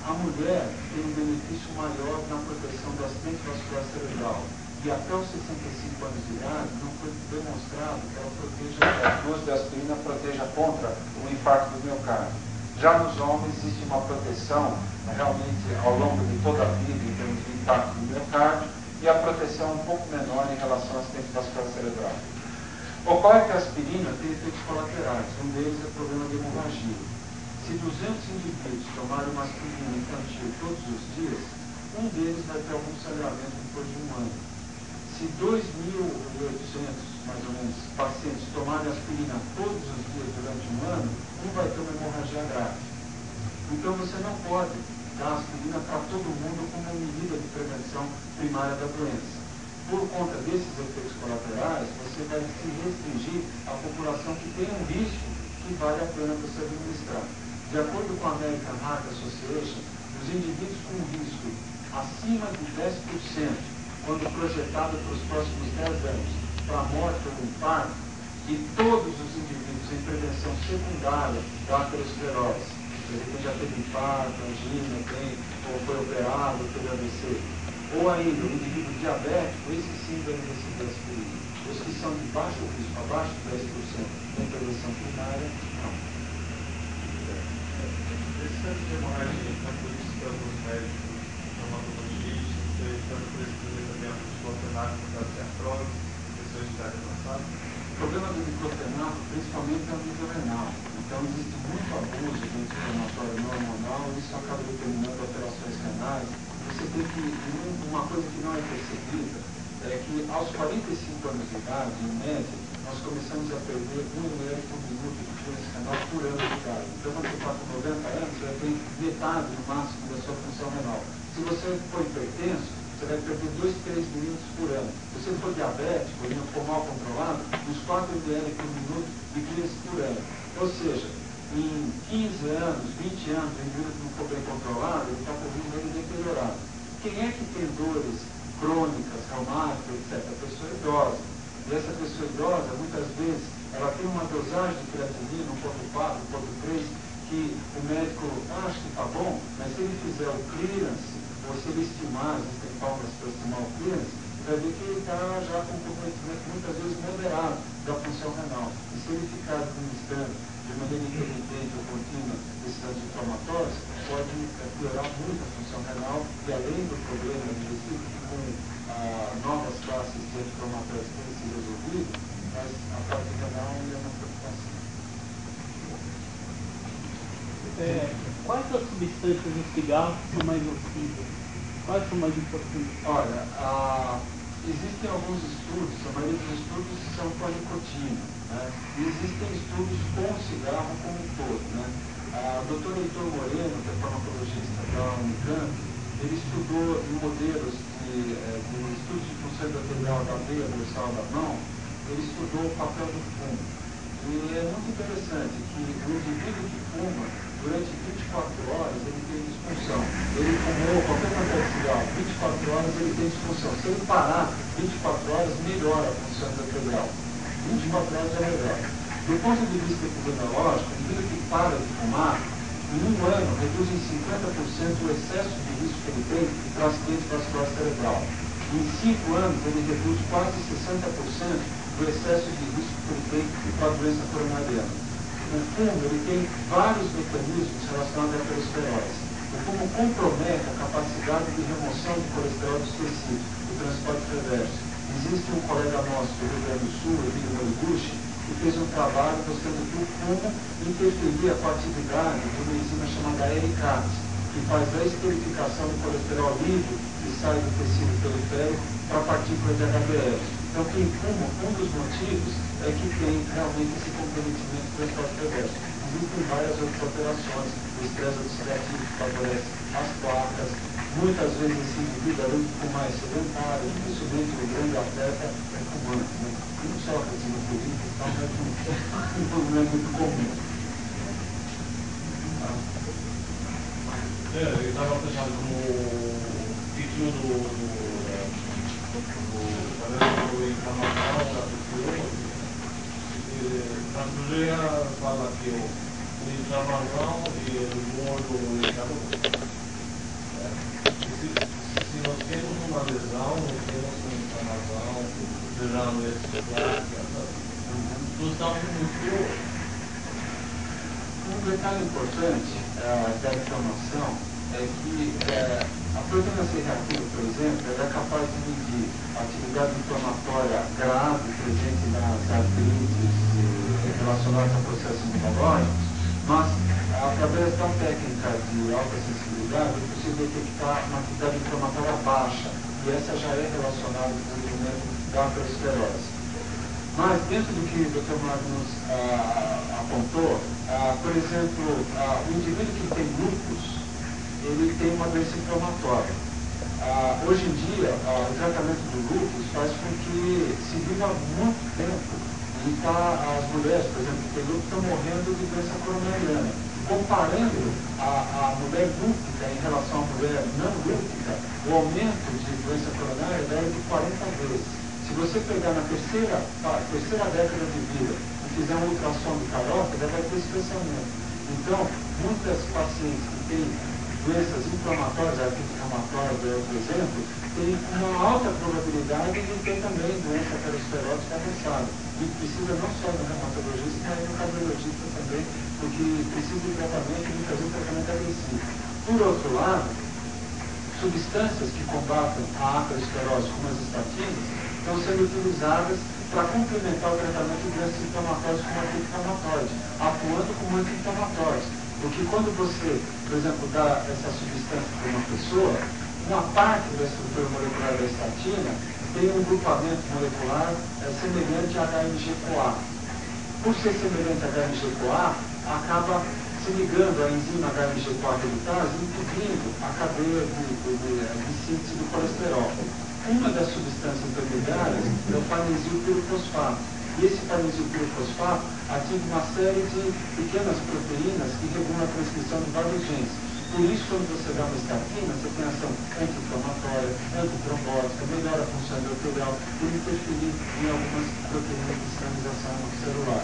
A mulher tem um benefício maior na proteção do acidente vascular cerebral e até os 65 anos de idade não foi demonstrado que ela proteja, o uso de aspirina proteja contra o infarto do miocárdio. Já nos homens existe uma proteção realmente ao longo de toda a vida em termos de impacto do miocárdio e a proteção um pouco menor em relação ao acidente vascular cerebral. Ocorre que a aspirina tem efeitos colaterais. Um deles é o problema de hemorragia. Se 200 indivíduos tomarem uma aspirina infantil todos os dias, um deles vai ter algum sangramento depois de um ano. Se 2.800, mais ou menos, pacientes tomarem aspirina todos os dias durante um ano, um vai ter uma hemorragia grave. Então você não pode dar aspirina para todo mundo como uma medida de prevenção primária da doença. Por conta desses efeitos colaterais, você vai se restringir à população que tem um risco que vale a pena você administrar. De acordo com a American Heart Association, os indivíduos com risco acima de 10%, quando projetado para os próximos 10 anos, para morte ou infarto, e todos os indivíduos em prevenção secundária da aterosclerose, quem já teve infarto, angina, ou foi operado, teve AVC, ou ainda o indivíduo diabético, esse sim deve receber aspirina. Os que são de baixo risco, abaixo de 10% em prevenção primária, não. Esse de hemorragia, então, por isso que alguns médicos traumatologistas, estão prescrevendo também a diclofenaco para a artrose, pessoas de idade avançada. O problema do diclofenaco, principalmente, é o nível renal. Então, existe muito abuso do anti-inflamatório não hormonal, e isso acaba determinando alterações renais. Você tem que, uma coisa que não é percebida, é que aos 45 anos de idade, em média, nós começamos a perder 1 ml por minuto de clearance renal por ano de idade. Então, quando você está com 90 anos, você vai ter metade no máximo da sua função renal. Se você for hipertenso, você vai perder 2, 3 minutos por ano. Se você for diabético e não for mal controlado, uns 4 ml por minuto de clearance por ano. Ou seja, em 15 anos, 20 anos, o indivíduo que não for bem controlado, ele está com o rim deteriorado. Quem é que tem dores crônicas, reumáticas, etc.? A pessoa idosa. E essa pessoa idosa, muitas vezes, ela tem uma dosagem de creatinina, 1,4, 1,3, que o médico acha que está bom, mas se ele fizer o clearance, ou se ele estimar, existem palmas para estimar o clearance, vai ver que ele está já com um comprometimento muitas vezes moderado da função renal. E se ele ficar administrando de maneira intermitente ou contínua esses anti-inflamatórios, pode piorar muito a função renal e além do problema de com novas classes de anti-inflamatórios que têm se resolvido, mas a parte renal ainda é uma preocupação. Quais as substâncias do cigarro que são mais nocivas? Quais são mais importantes? Olha, existem alguns estudos, a maioria dos estudos são com a nicotina, né? E existem estudos com o cigarro como um todo, né? O Dr. Heitor Moreno, que é farmacologista da Unicamp, ele estudou em modelos de estudos de função endotelial da veia dorsal da mão, ele estudou o papel do fumo. E é muito interessante que o indivíduo que fuma, durante 24 horas, ele tem disfunção. Ele fumou qualquer quantidade de cigarro, 24 horas ele tem disfunção. Se ele parar 24 horas, melhora a função endotelial. 24 horas é melhor. Do ponto de vista epidemiológico, o indivíduo que para de fumar, em um ano, reduz em 50% o excesso de risco que ele tem para acidente vascular cerebral. Em 5 anos, ele reduz quase 60% do excesso de risco que ele tem para a doença coronariana. O fumo ele tem vários mecanismos relacionados à aterosclerose. O fumo compromete a capacidade de remoção de colesterol dos tecidos, do transporte reverso. Existe um colega nosso do Rio Grande do Sul, Emílio Moriguchi, que fez um trabalho mostrando que o fumo interferia com a atividade de uma enzima chamada ERICAT, que faz a esterificação do colesterol livre que sai do tecido periférico para partículas de HDL. Então, quem fuma, um dos motivos é que tem realmente esse comprometimento do transporte reverso. Existem várias outras alterações, o estresse oxidativo que favorece as placas, muitas vezes esse indivíduo, além de fumar, é sedentário, dificilmente o grande atleta é fumante, né? Não só que esse indivíduo, então é um problema muito comum. Eu estava pensando como título do inflamação da Frantugia fala que o inflamação e o humor do indicador. Se nós temos uma lesão, nós temos uma inflamação, gerando esse placas, estamos muito. Um detalhe importante da inflamação é que a proteína C reativa, por exemplo, ela é capaz de medir a atividade inflamatória grave presente nas artérias a técnica de alta sensibilidade, é possível detectar uma atividade inflamatória baixa, e essa já é relacionada com o desenvolvimento da aterosclerose. Mas, dentro do que o Dr. Magnus apontou, por exemplo, o indivíduo que tem lúpus, ele tem uma doença inflamatória. Hoje em dia, o tratamento do lúpus faz com que se viva muito tempo. E as mulheres, por exemplo, que têm lúpus, estão morrendo de doença coronariana. Comparando a mulher lúpica em relação à mulher não lúpica, o aumento de doença coronária é de 40 vezes. Se você pegar na terceira década de vida e fizer um ultrassom de carótida, vai ter especialmente. Então, muitas pacientes que têm doenças inflamatórias, artrite reumatoide, por exemplo, têm uma alta probabilidade de ter também doença aterosclerótica avançada. E precisa não só do reumatologista, mas do cardiologista também, porque precisa de tratamento e muitas vezes tratamento agressivo. Por outro lado, substâncias que combatem a aterosclerose, como as estatinas, estão sendo utilizadas para complementar o tratamento de doenças inflamatórias como a artrite reumatoide, atuando como anti-inflamatórios. Porque quando você, por exemplo, dá essa substância para uma pessoa, uma parte da estrutura molecular da estatina tem um grupamento molecular semelhante a HMG-CoA. Por ser semelhante a HMG-CoA, acaba se ligando à enzima HMG-CoA redutase, impedindo a cadeia de síntese do colesterol. Uma das substâncias intermediárias é o farnesilpirofosfato. E esse farnesilpirofosfato atinge uma série de pequenas proteínas que regulam a transcrição de vários genes. Por isso, quando você dá uma estatina, você tem ação anti-inflamatória, antitrombótica, melhora a função endotelial e interferir em algumas proteínas de sinalização celular.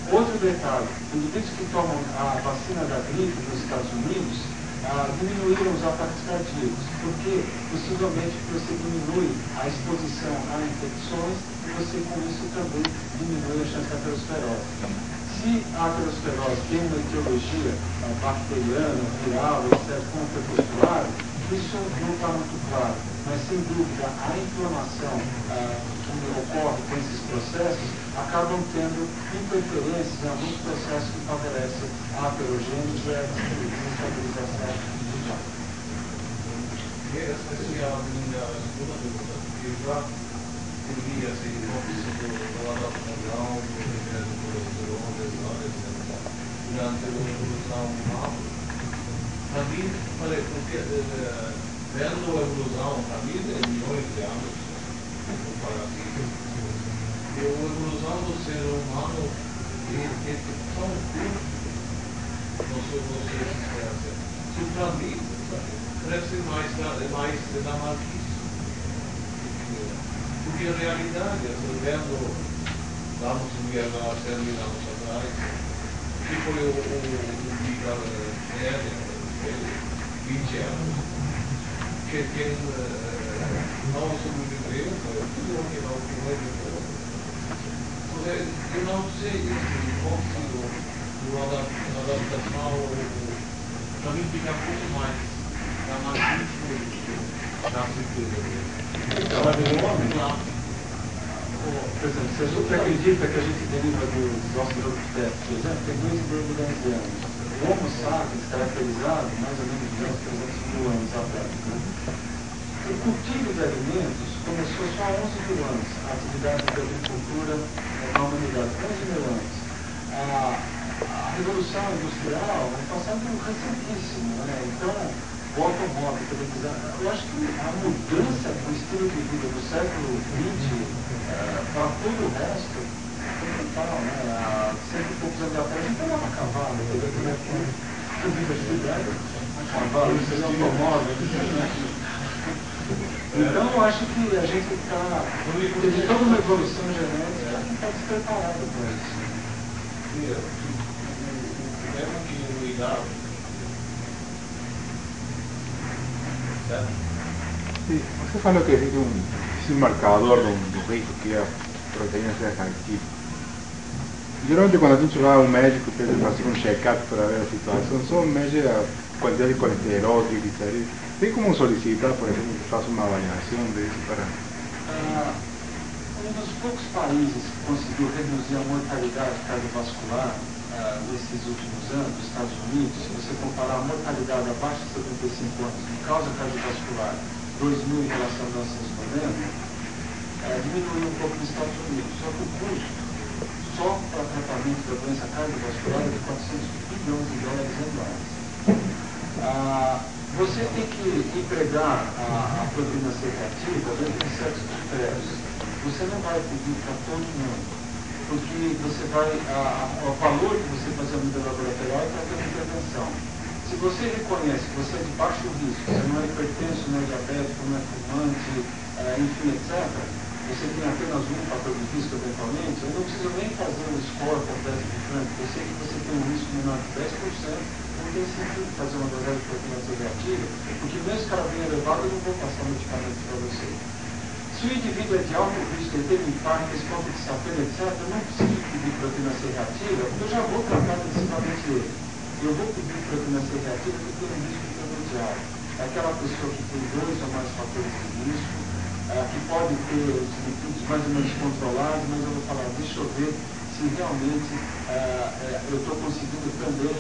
Outro detalhe, indivíduos que tomam a vacina da gripe nos Estados Unidos diminuíram os ataques cardíacos, porque possivelmente você diminui a exposição a infecções e você com isso também diminui a chance de aterosclerose. Se a aterosclerose tem uma etiologia bacteriana, viral, etc., como foi postulado, isso não está muito claro, mas sem dúvida a inflamação que ocorre com esses processos acabam tendo interferências em alguns processos que favorecem a aterogênese e a desestabilização do diabo. Essa seria a minha segunda pergunta, porque eu já teria essa hipótese do adaptação, do remédio do colesterol, durante a evolução humana. Para mim, porque vendo a evolução, para mim, de milhões de anos, e a evolução do ser humano é tão curto no seu existência, que para mim parece mais da maluquice. Porque a realidade, vendo, vamos ver há 100 mil anos atrás, que foi o Viga Néria, 20 anos, que quem não sobreviveu foi tudo que não viveu. Eu não sei se consigo a adaptação, para mim fica muito mais dramático da certeza. Por exemplo, se a gente acredita que a gente deriva dos australopithecus, por exemplo, tem 2 milhões de anos. O Homo sapiens, caracterizado mais ou menos de 300 mil anos atrás. O cultivo de alimentos começou só há 11 mil anos, a atividade de agricultura na humanidade, 11 mil anos. A revolução industrial é um passado recentíssimo, né? Então, o automóvel, a televisão, eu acho que a mudança do estilo de vida do século XX para todo o resto é fundamental, né? Há 100 e poucos anos atrás, a gente andava a cavalo, teve a universidade, a cavalo, sem automóvel, então eu acho que a gente teve toda uma evolução genética, a gente está despreparado para isso. Mesmo que no ideal, certo? Sí, você falou que existe um marcador do risco que é a proteína C reactiva. Geralmente quando a gente vai a um médico pede fazer um check-up para ver a situação, só mede a quantidade de colesterol, triglicerídeos. Tem como solicitar, por exemplo, que faça uma avaliação disso para... Um dos poucos países que conseguiu reduzir a mortalidade cardiovascular nesses últimos anos, nos Estados Unidos, se você comparar a mortalidade abaixo de 75 anos de causa cardiovascular 2000 em relação a 1990, diminuiu um pouco nos Estados Unidos. Só que o custo, só para tratamento da doença cardiovascular, é de 400 bilhões de dólares anuais. Você tem que empregar a proteína C reativa dentro de certos critérios. Você não vai pedir para todo mundo, porque você vai, o valor que você faz a nível laboratorial é para ter uma intervenção. Se você reconhece que você é de baixo risco, você não é hipertenso, não é diabético, não é fumante, enfim, etc., você tem apenas um fator de risco eventualmente, eu não preciso nem fazer um score com o teste de Frank, eu sei que você tem um risco menor de 10%, não tem sentido fazer uma dosagem de proteína C reativa, porque mesmo que ela venha elevada, eu não vou passar medicamento para você. Se o indivíduo é de alto risco, ele teve impacto, resposta de satélite, etc., eu não preciso pedir proteína C reativa, porque eu já vou tratar intensivamente ele. Eu vou pedir proteína C reativa porque tem um risco intermediário. É aquela pessoa que tem 2 ou mais fatores de risco, que pode ter os lipídios mais ou menos controlados, mas eu vou falar, deixa eu ver se realmente eu estou conseguindo também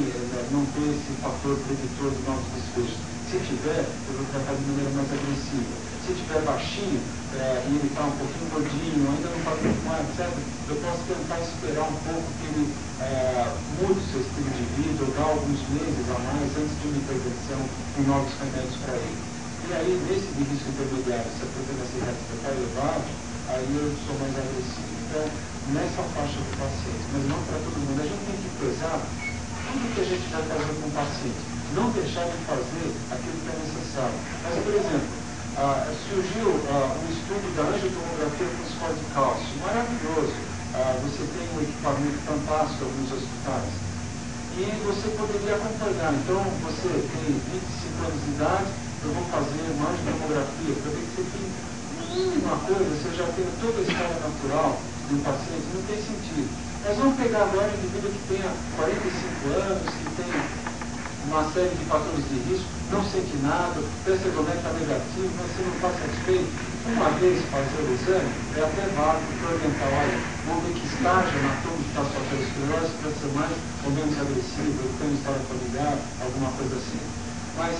não ter esse fator preditor de novos desfechos. Se tiver, eu vou tratar de maneira mais agressiva. Se tiver baixinho e ele está um pouquinho gordinho, ainda não está muito mais, etc., eu posso tentar esperar um pouco que ele mude o seu estilo de vida ou dar alguns meses a mais antes de uma intervenção com novos remédios para ele. E aí, nesse de risco intermediário, se a proteína C reativa está elevada, aí eu sou mais agressivo. Então, nessa faixa do paciente, mas não para todo mundo, a gente tem que pesar tudo que a gente vai fazer com o paciente, não deixar de fazer aquilo que é necessário. Mas, por exemplo, surgiu um estudo da angiotomografia com score de cálcio, maravilhoso. Você tem um equipamento fantástico em alguns hospitais. E você poderia acompanhar. Então, você tem 25 anos de idade, eu vou fazer uma angiotomografia para ver se você tem mínima coisa, você já tem toda a história natural do paciente, não tem sentido. Mas vamos pegar agora um indivíduo que tenha 45 anos, que tem uma série de fatores de risco, não sente nada, o teste ergonômico está negativo, mas você não está satisfeito. Uma vez fazer o exame, é até válido para orientar, olha, vamos ver que estágio anatômico está a sua arteriosclerose, para ser mais ou menos agressivo, ou tem uma história familiar, alguma coisa assim. Mas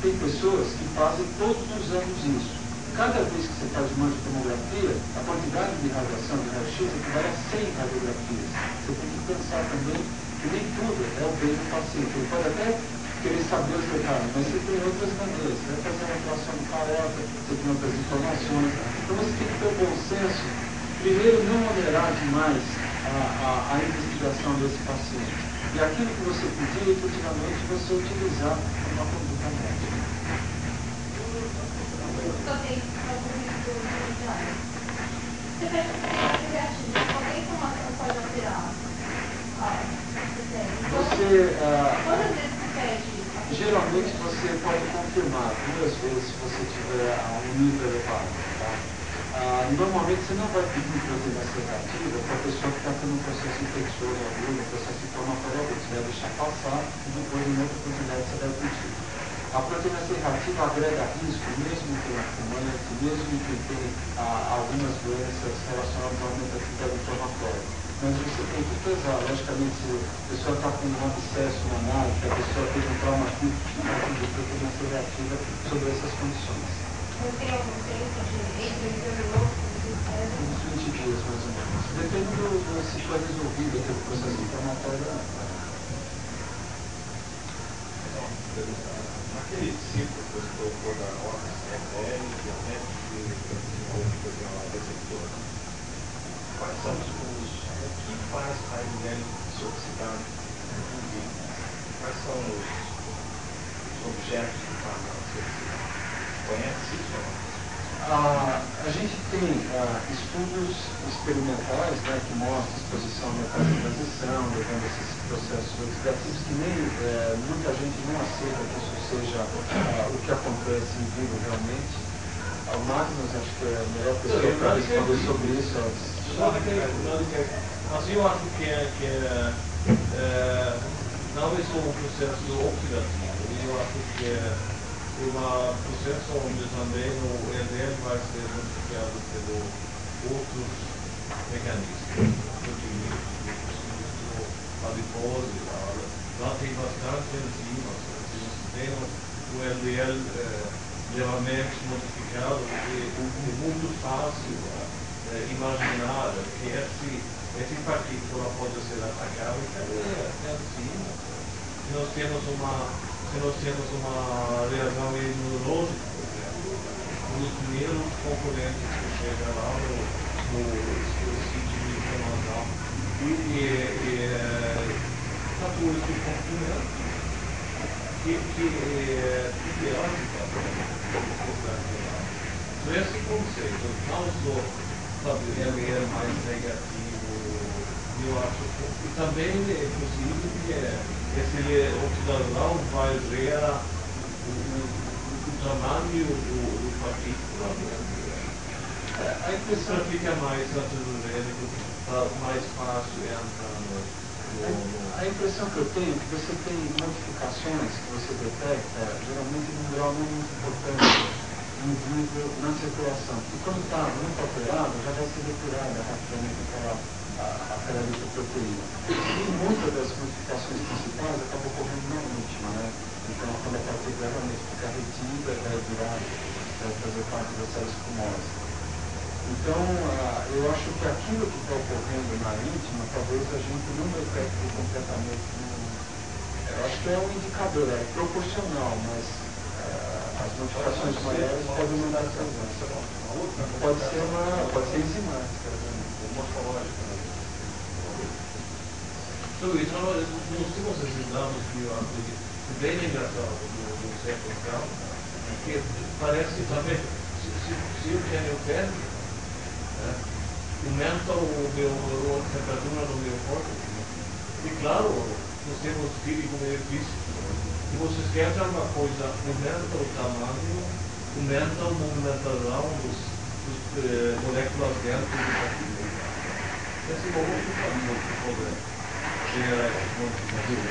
tem pessoas que fazem todos os anos isso. Cada vez que você faz uma angiotomografia, a quantidade de radiação de raio-x equivale a 100 radiografias. Você tem que pensar também que nem tudo é o bem do paciente. Ele pode até querer saber os detalhes, mas você tem outras maneiras. Você vai fazer uma atuação do carota, você tem outras informações. Então você tem que ter o bom senso. Primeiro, não onerar demais a investigação desse paciente. E aquilo que você pedir, efetivamente, você utilizar uma conduta médica. Você fez uma criativa, qualquer informação pode alterar. Quantas vezes você pede? Geralmente você pode confirmar 2 vezes se você tiver um nível elevado. Tá? Normalmente você não vai pedir proteína C reativa para a pessoa que está tendo um processo infeccioso agudo, um processo inflamatório agudo. Você vai deixar passar e depois em outra oportunidade você vai pedir. A proteína C reativa agrega risco, mesmo quem é fumante, mesmo quem tem algumas doenças relacionadas ao aumento da atividade inflamatória. Mas você tem que pesar, logicamente, se a pessoa está com um abscesso na nave, se a pessoa teve um trauma físico, não vai pedir proteína C reativa sobre essas condições. Você tem algum tempo de entre um e outro? Uns 20 dias, mais ou menos. Depende se foi resolvido aquele processo inflamatório. Naquele ciclo que você colocou da OCS-EPL, quais são o que faz a IgL se oxidar no vírus? Quais são os objetos que fazem ela se oxidar? Conhece isso ou não? A gente tem estudos experimentais, né, que mostram a exposição à metade de transição, levando esses processos oxidativos que nem muita gente não aceita que isso seja o que acontece em vivo realmente. O Magnus, acho que é a melhor pessoa para responder sobre isso. Mas eu acho que não é só um processo oxidativo, eu acho que é um processo onde também o LDL vai ser modificado por outros mecanismos, adipose, lá tem bastante enzimas. Se você tem um LDL levemente modificado, é muito fácil imaginar que essa partícula pode ser atacada pela enzima. Se nós temos uma reação imunológica, um dos primeiros componentes que chega lá no sítio de inflamação fatores do comprimento que então, esse conceito, não só ele mais negativo, eu acho que também é possível que esse oxidação vai ver o tamanho do partícula. A impressão fica mais heterogêneo, mais fácil entrar A impressão que eu tenho é que você tem modificações que você detecta, geralmente num grau não muito importante, na circulação. E quando está muito alterado, já vai ser depurada rapidamente aquela lipoproteína. E muitas das modificações principais acabam ocorrendo na última, né? Então, quando a partícula realmente fica retida, vai fazer parte das células espumosas. Então, eu acho que aquilo que está ocorrendo na íntima, talvez a gente não detecte completamente. Eu acho que é um indicador, é proporcional, mas as modificações maiores podem não dar presença. Pode ser enzimática, morfológica. Então, nós temos esses dados bioativos bem engraçados do século central, que parece também, se eu tenho febre, aumenta a temperatura do meu corpo. E claro, nós temos físico meio físico. E vocês querem uma coisa, aumenta o tamanho, aumenta a movimentação dos moléculas dentro do partícula. Esse é o outro fator que pode gerar essas modificações,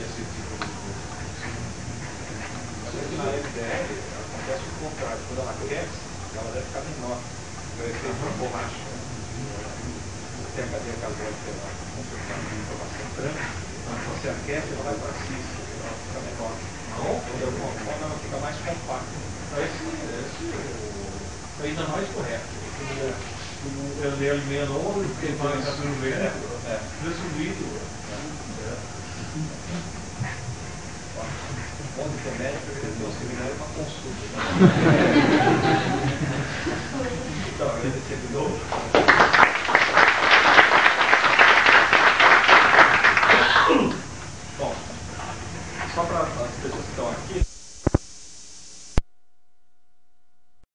esse tipo de coisa. Na LDL acontece o contrário. Quando ela cresce, ela deve ficar menor. Vai ser uma borracha. Tem a cadeia calórica lá, concentrando de informação grande. Quando você aquece, ela vai para cima, ela fica menor. De alguma forma, ela fica mais compacta. Esse é ainda mais correto. O LDL menor, que vai absorver, resumido. Bom de ter médico, ele tem um seminário para consulta.